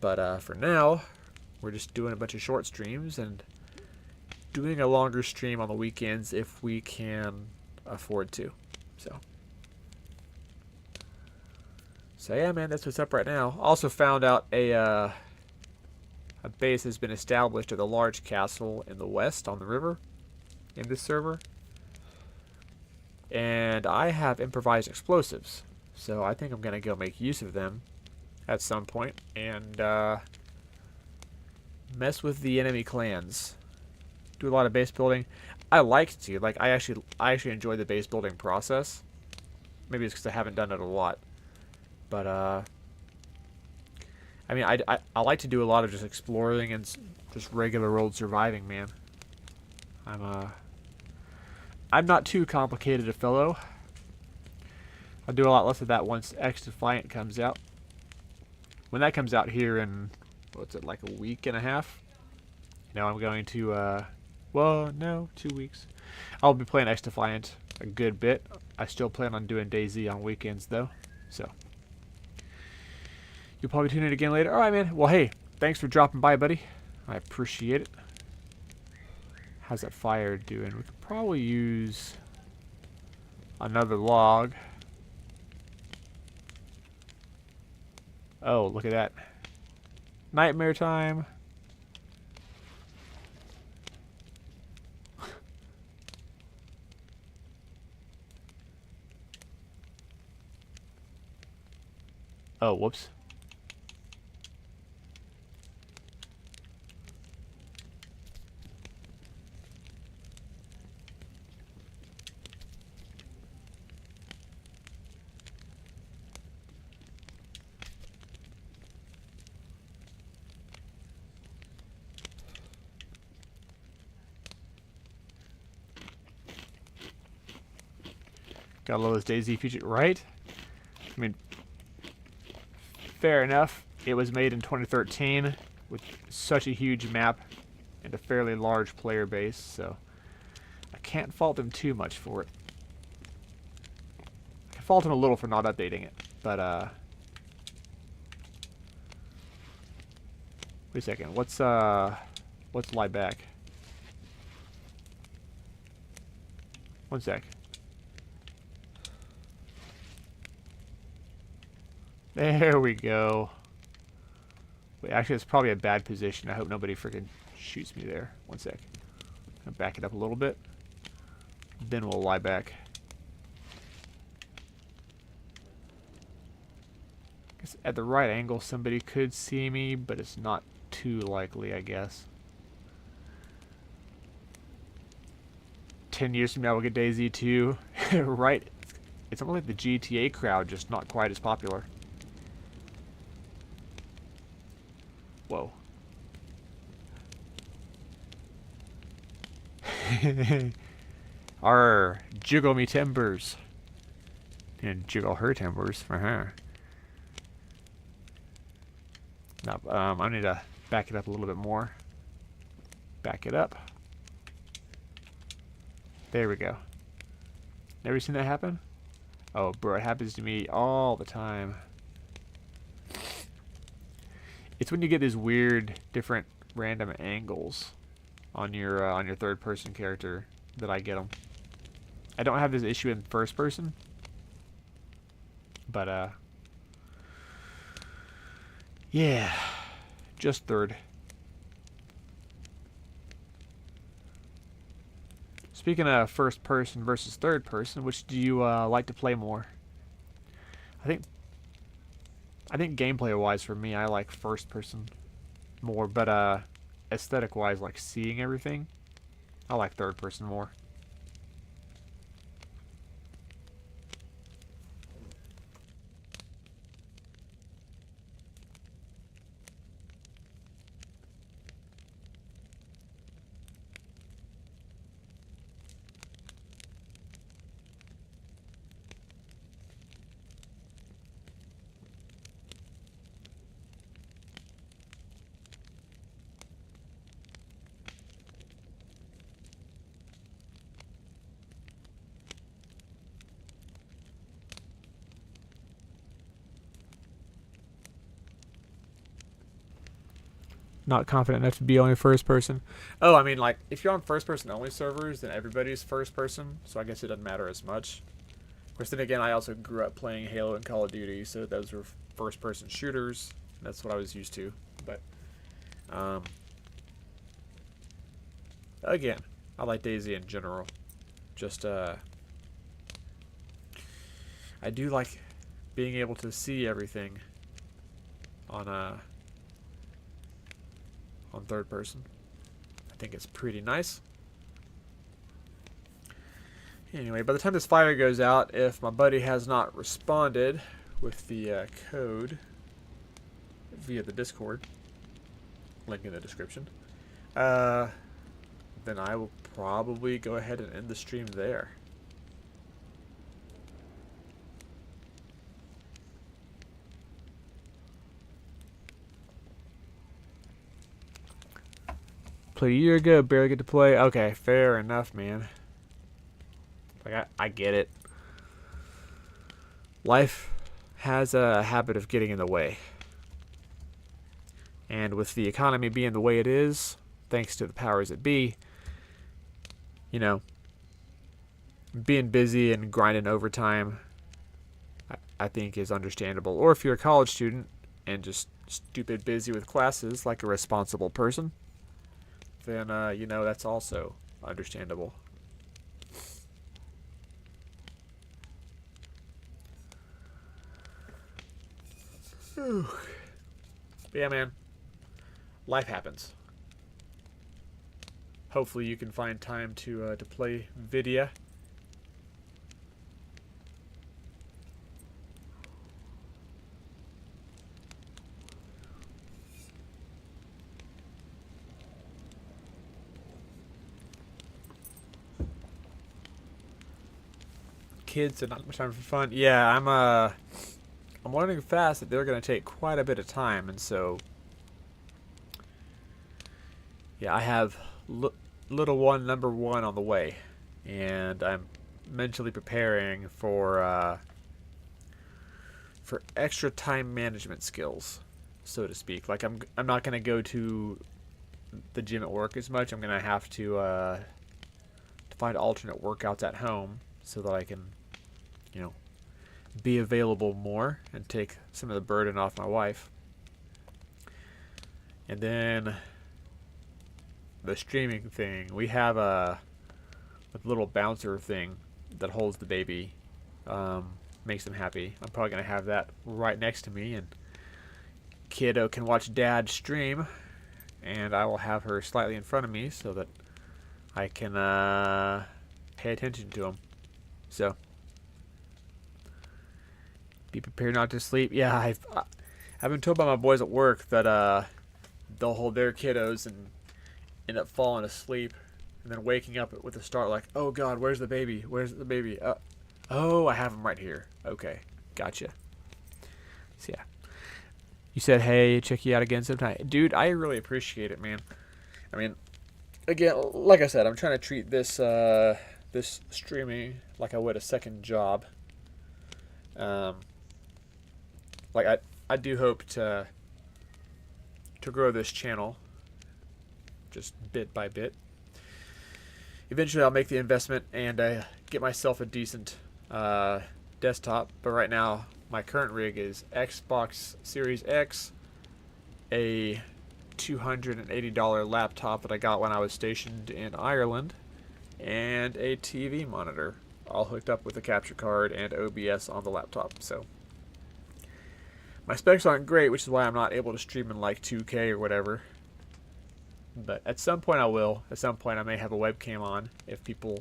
But for now, we're just doing a bunch of short streams and doing a longer stream on the weekends if we can afford to. So yeah, man, that's what's up right now. Also found out a base has been established at a large castle in the west on the river in this server. And I have improvised explosives, so I think I'm going to go make use of them at some point and mess with the enemy clans. Do a lot of base building. I like to. Like, I actually enjoy the base building process. Maybe it's because I haven't done it a lot. But, I mean, I like to do a lot of just exploring and just regular old surviving, man. I'm not too complicated a fellow. I'll do a lot less of that once X Defiant comes out. When that comes out here in, what's it, like a week and a half? You know, I'm going to, well, no, 2 weeks. I'll be playing X Defiant a good bit. I still plan on doing DayZ on weekends, though. So, you'll probably tune in again later. Alright, man. Well, hey, thanks for dropping by, buddy. I appreciate it. How's that fire doing? We could probably use Another log. Oh, look at that. Nightmare time. Oh, whoops. Got a little of this DayZ feature, right? I mean, fair enough. It was made in 2013 with such a huge map and a fairly large player base, so I can't fault them too much for it. I can fault them a little for not updating it, but wait a second. What's lie back? One sec. There we go. Wait, actually, it's probably a bad position. I hope nobody freaking shoots me there. One sec. I'll back it up a little bit. Then we'll lie back. Guess at the right angle, somebody could see me, but it's not too likely, I guess. 10 years from now, we'll get DayZ 2. Right? It's almost like the GTA crowd, just not quite as popular. Whoa. Arr, jiggle me timbers. And jiggle her timbers for her. Now, I need to back it up a little bit more. Back it up. There we go. Never seen that happen? Oh, bro, it happens to me all the time. It's when you get these weird, different, random angles on your third-person character that I get them. I don't have this issue in first person, but yeah, just third. Speaking of first person versus third person, which do you like to play more? I think gameplay-wise for me, I like first person more, but aesthetic-wise, like seeing everything, I like third person more. Not confident enough to be only first person. Oh, I mean, like, if you're on first person only servers, then everybody's first person, so I guess it doesn't matter as much. Of course, then again, I also grew up playing Halo and Call of Duty, so those were first person shooters. That's what I was used to. But, again, I like DayZ in general. Just, I do like being able to see everything on third person. I think it's pretty nice. Anyway, by the time this fire goes out, if my buddy has not responded with the code via the Discord, link in the description, then I will probably go ahead and end the stream there. Played a year ago, barely get to play. Okay, fair enough, man. Like, I get it. Life has a habit of getting in the way. And with the economy being the way it is, thanks to the powers that be, you know, being busy and grinding overtime, I think is understandable. Or if you're a college student and just stupid busy with classes like a responsible person, then you know, that's also understandable. But yeah, man, life happens. Hopefully you can find time to play Vidya. Kids and not much time for fun. Yeah, I'm learning fast that they're gonna take quite a bit of time, and so yeah, I have little one number one on the way, and I'm mentally preparing for extra time management skills, so to speak. Like I'm not gonna go to the gym at work as much. I'm gonna have to find alternate workouts at home so that I can, you know, be available more and take some of the burden off my wife. And then the streaming thing, we have a little bouncer thing that holds the baby, makes them happy. I'm probably gonna have that right next to me, and kiddo can watch dad stream, and I will have her slightly in front of me so that I can pay attention to him. So be prepared not to sleep. Yeah, I've been told by my boys at work that they'll hold their kiddos and end up falling asleep and then waking up with a start like, oh God, where's the baby? Where's the baby? Oh, I have him right here. Okay, gotcha. So yeah, you said, hey, check you out again sometime. Dude, I really appreciate it, man. I mean, again, like I said, I'm trying to treat this this streaming like I would a second job. Like I do hope to grow this channel just bit by bit. Eventually I'll make the investment and get myself a decent desktop, but right now my current rig is Xbox Series X, a $280 laptop that I got when I was stationed in Ireland, and a TV monitor, all hooked up with a capture card and OBS on the laptop. So my specs aren't great, which is why I'm not able to stream in like 2K or whatever. But at some point I will. At some point I may have a webcam on. If people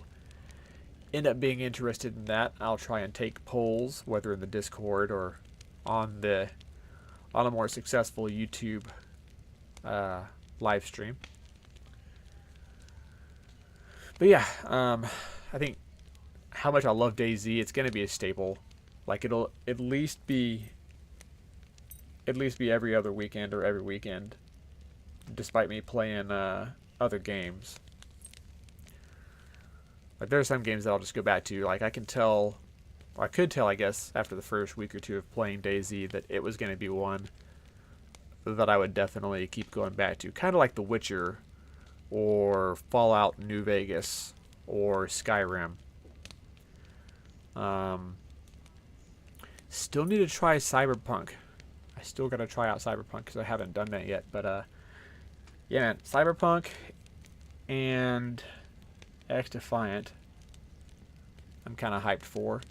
end up being interested in that, I'll try and take polls, whether in the Discord or on a more successful YouTube live stream. But yeah, I think how much I love DayZ, it's gonna be a staple. Like it'll at least be every other weekend or every weekend, despite me playing other games. Like there are some games that I'll just go back to. Like I could tell, I guess, after the first week or two of playing DayZ that it was going to be one that I would definitely keep going back to. Kind of like The Witcher, or Fallout New Vegas, or Skyrim. Still need to try Cyberpunk. I still got to try out Cyberpunk because I haven't done that yet. But yeah, man, Cyberpunk and X-Defiant I'm kind of hyped for.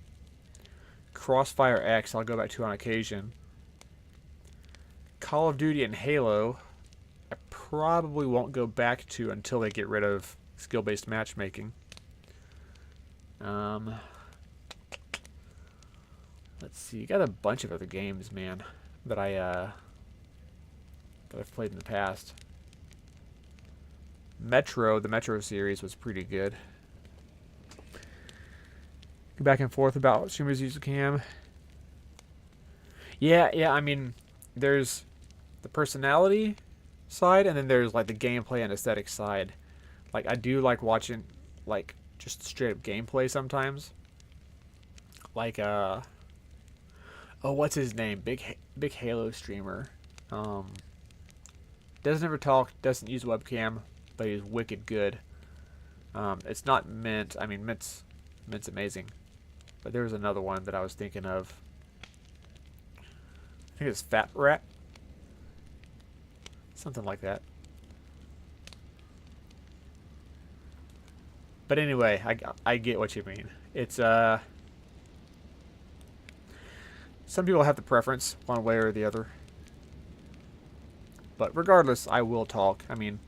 Crossfire X I'll go back to on occasion. Call of Duty and Halo I probably won't go back to until they get rid of skill-based matchmaking. Let's see, got a bunch of other games, man, that that I've played in the past. The Metro series was pretty good. Go back and forth about streamers use cam. Yeah, I mean, there's the personality side, and then there's like the gameplay and aesthetic side. Like I do like watching like just straight up gameplay sometimes. Like oh, what's his name? Big Halo streamer. Doesn't ever talk, doesn't use webcam, but he's wicked good. It's not Mint. I mean, Mint's It's amazing. But there was another one that I was thinking of. I think it's Fat Rat. Something like that. But anyway, I get what you mean. It's some people have the preference one way or the other. But regardless, I will talk. I mean,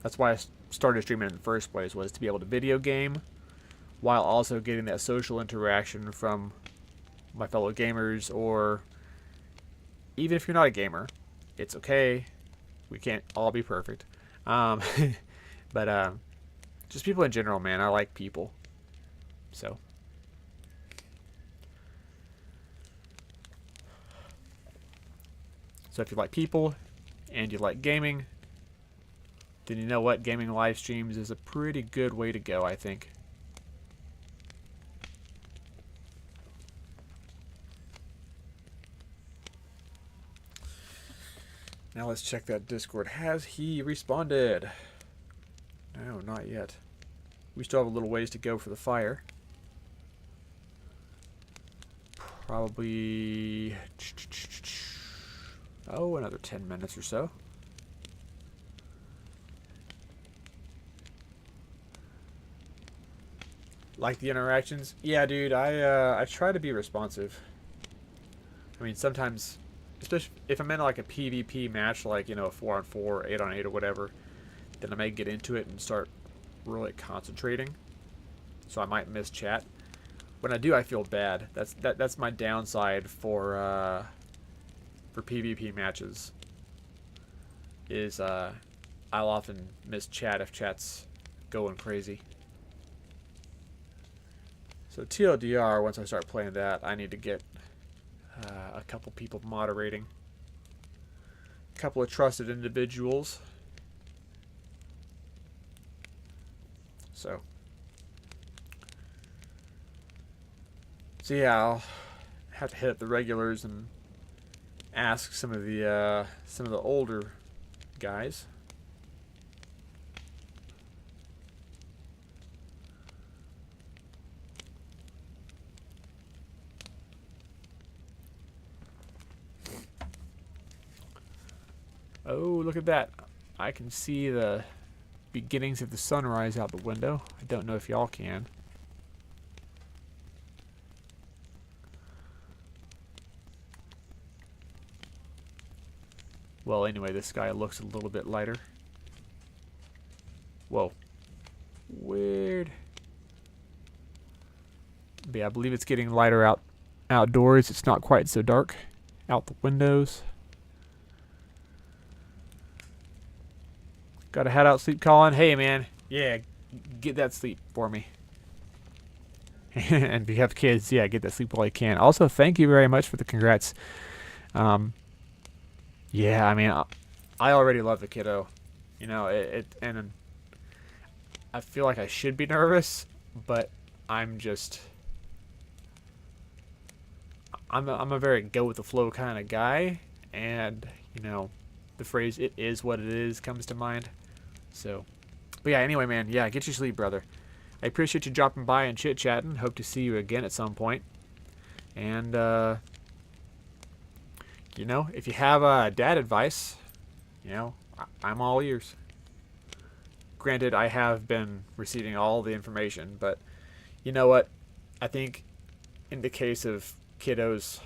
that's why I started streaming in the first place, was to be able to video game while also getting that social interaction from my fellow gamers, or even if you're not a gamer, it's okay. We can't all be perfect. But just people in general, man. I like people. So if you like people and you like gaming, then you know what? Gaming live streams is a pretty good way to go, I think. Now let's check that Discord. Has he responded? No, not yet. We still have a little ways to go for the fire. Probably... oh, another 10 minutes or so. Like the interactions? Yeah, dude, I try to be responsive. I mean, sometimes, especially if I'm in like a PvP match, like, you know, a 4-on-4, 8-on-8 or whatever, then I may get into it and start really concentrating. So I might miss chat. When I do, I feel bad. That's my downside for PvP matches. Is I'll often miss chat if chat's going crazy. So TLDR, once I start playing that, I need to get a couple people moderating. A couple of trusted individuals. So yeah, I'll have to hit up the regulars and ask some of the older guys. Oh, look at that. I can see the beginnings of the sunrise out the window. I don't know if y'all can. Well, anyway, this sky looks a little bit lighter. Whoa. Weird. But yeah, I believe it's getting lighter outdoors. It's not quite so dark out the windows. Gotta head out, sleep, Colin. Hey, man. Yeah, get that sleep for me. And if you have kids, yeah, get that sleep while you can. Also, thank you very much for the congrats. Yeah, I mean, I already love the kiddo. You know, and I feel like I should be nervous, but I'm a very go with the flow kind of guy, and you know, the phrase "it is what it is" comes to mind. So, but yeah, anyway, man, yeah, get your sleep, brother. I appreciate you dropping by and chit-chatting. Hope to see you again at some point. And, you know, if you have dad advice, you know, I'm all ears. Granted, I have been receiving all the information, but you know what? I think in the case of kiddos,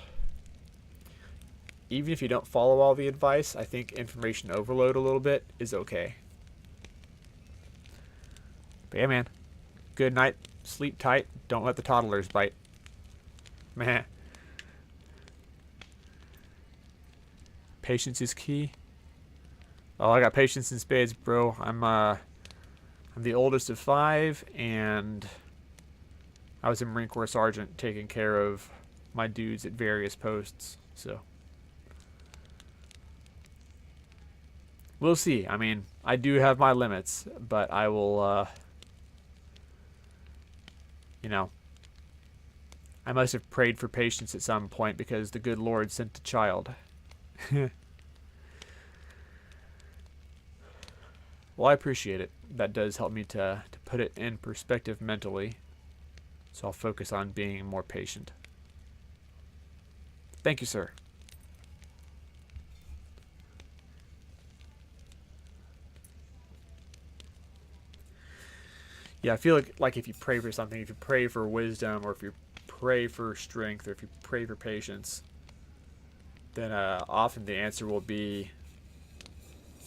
even if you don't follow all the advice, I think information overload a little bit is okay. But yeah, man. Good night. Sleep tight. Don't let the toddlers bite. Man. Patience is key. Oh, I got patience in spades, bro. I'm the oldest of 5, and I was a Marine Corps sergeant taking care of my dudes at various posts, so we'll see. I mean, I do have my limits, but I will, you know, I must have prayed for patience at some point because the good Lord sent a child. Well, I appreciate it. That does help me to put it in perspective mentally. So I'll focus on being more patient. Thank you, sir. Yeah, I feel like if you pray for something, if you pray for wisdom, or if you pray for strength, or if you pray for patience, then often the answer will be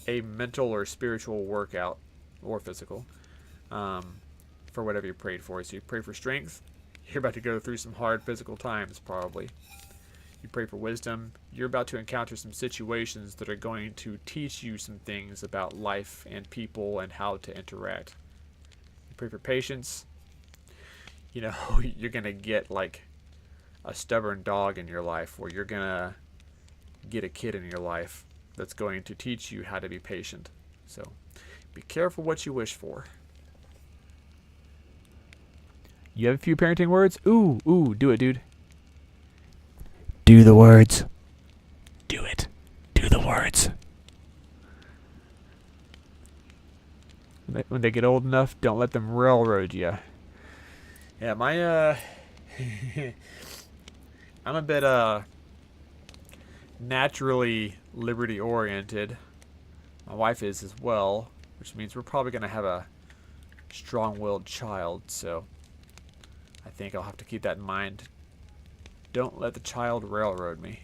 a mental or spiritual workout, or physical, for whatever you prayed for. So you pray for strength, you're about to go through some hard physical times, probably. You pray for wisdom, you're about to encounter some situations that are going to teach you some things about life and people and how to interact. You pray for patience, you know, you're going to get like a stubborn dog in your life, or you're going to get a kid in your life that's going to teach you how to be patient. So be careful what you wish for. You have a few parenting words? Ooh, do it, dude. Do the words. Do it. Do the words. When they get old enough, don't let them railroad you. Yeah, my I'm a bit naturally liberty oriented. My wife is as well, which means we're probably going to have a strong-willed child, so I think I'll have to keep that in mind. Don't let the child railroad me.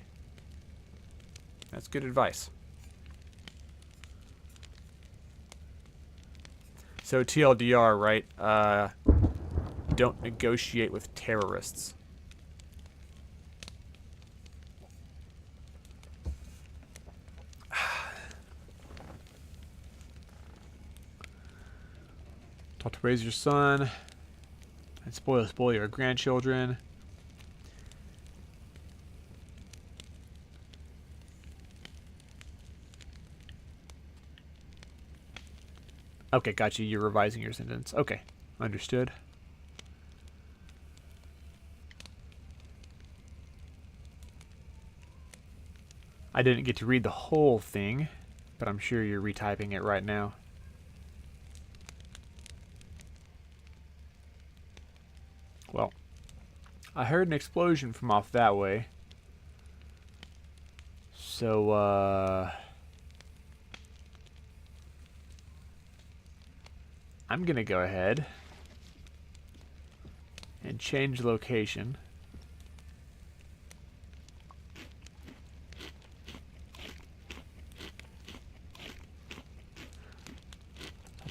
That's good advice. So TLDR, right? Don't negotiate with terrorists. Taught to raise your son and spoil your grandchildren. Okay, got you. You're revising your sentence. Okay, understood. I didn't get to read the whole thing, but I'm sure you're retyping it right now. Well, I heard an explosion from off that way. So, I'm gonna go ahead and change location.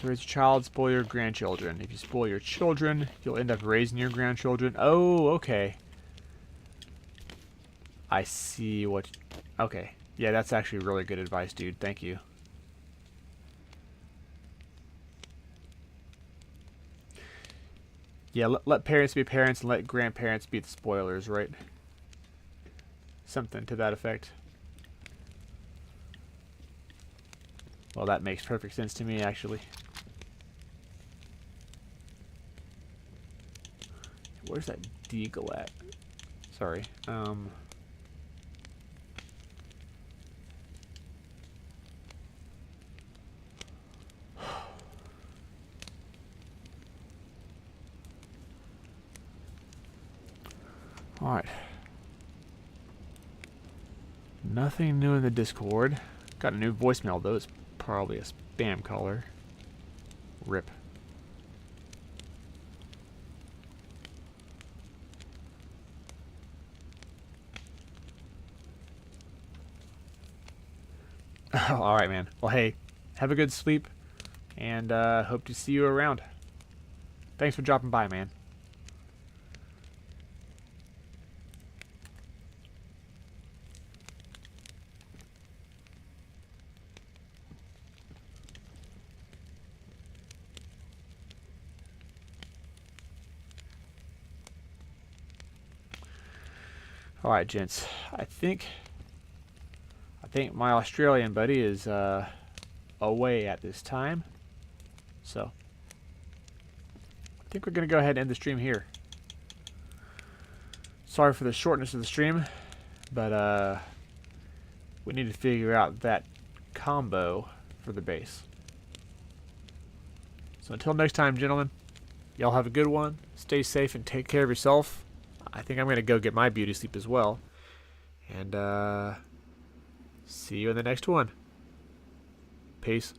Raise a child, spoil your grandchildren. If you spoil your children, you'll end up raising your grandchildren. Oh, okay. I see what... Okay. Yeah, that's actually really good advice, dude. Thank you. Yeah, let parents be parents and let grandparents be the spoilers, right? Something to that effect. Well, that makes perfect sense to me, actually. Where's that deagle at? Sorry. Alright. Nothing new in the Discord. Got a new voicemail, though. It's probably a spam caller. RIP. Alright, man. Well, hey, have a good sleep, and hope to see you around. Thanks for dropping by, man. Alright, gents. I think my Australian buddy is away at this time. So I think we're going to go ahead and end the stream here. Sorry for the shortness of the stream, but we need to figure out that combo for the base. So until next time, gentlemen, y'all have a good one. stay safe and take care of yourself. I think I'm going to go get my beauty sleep as well. And see you in the next one. Peace.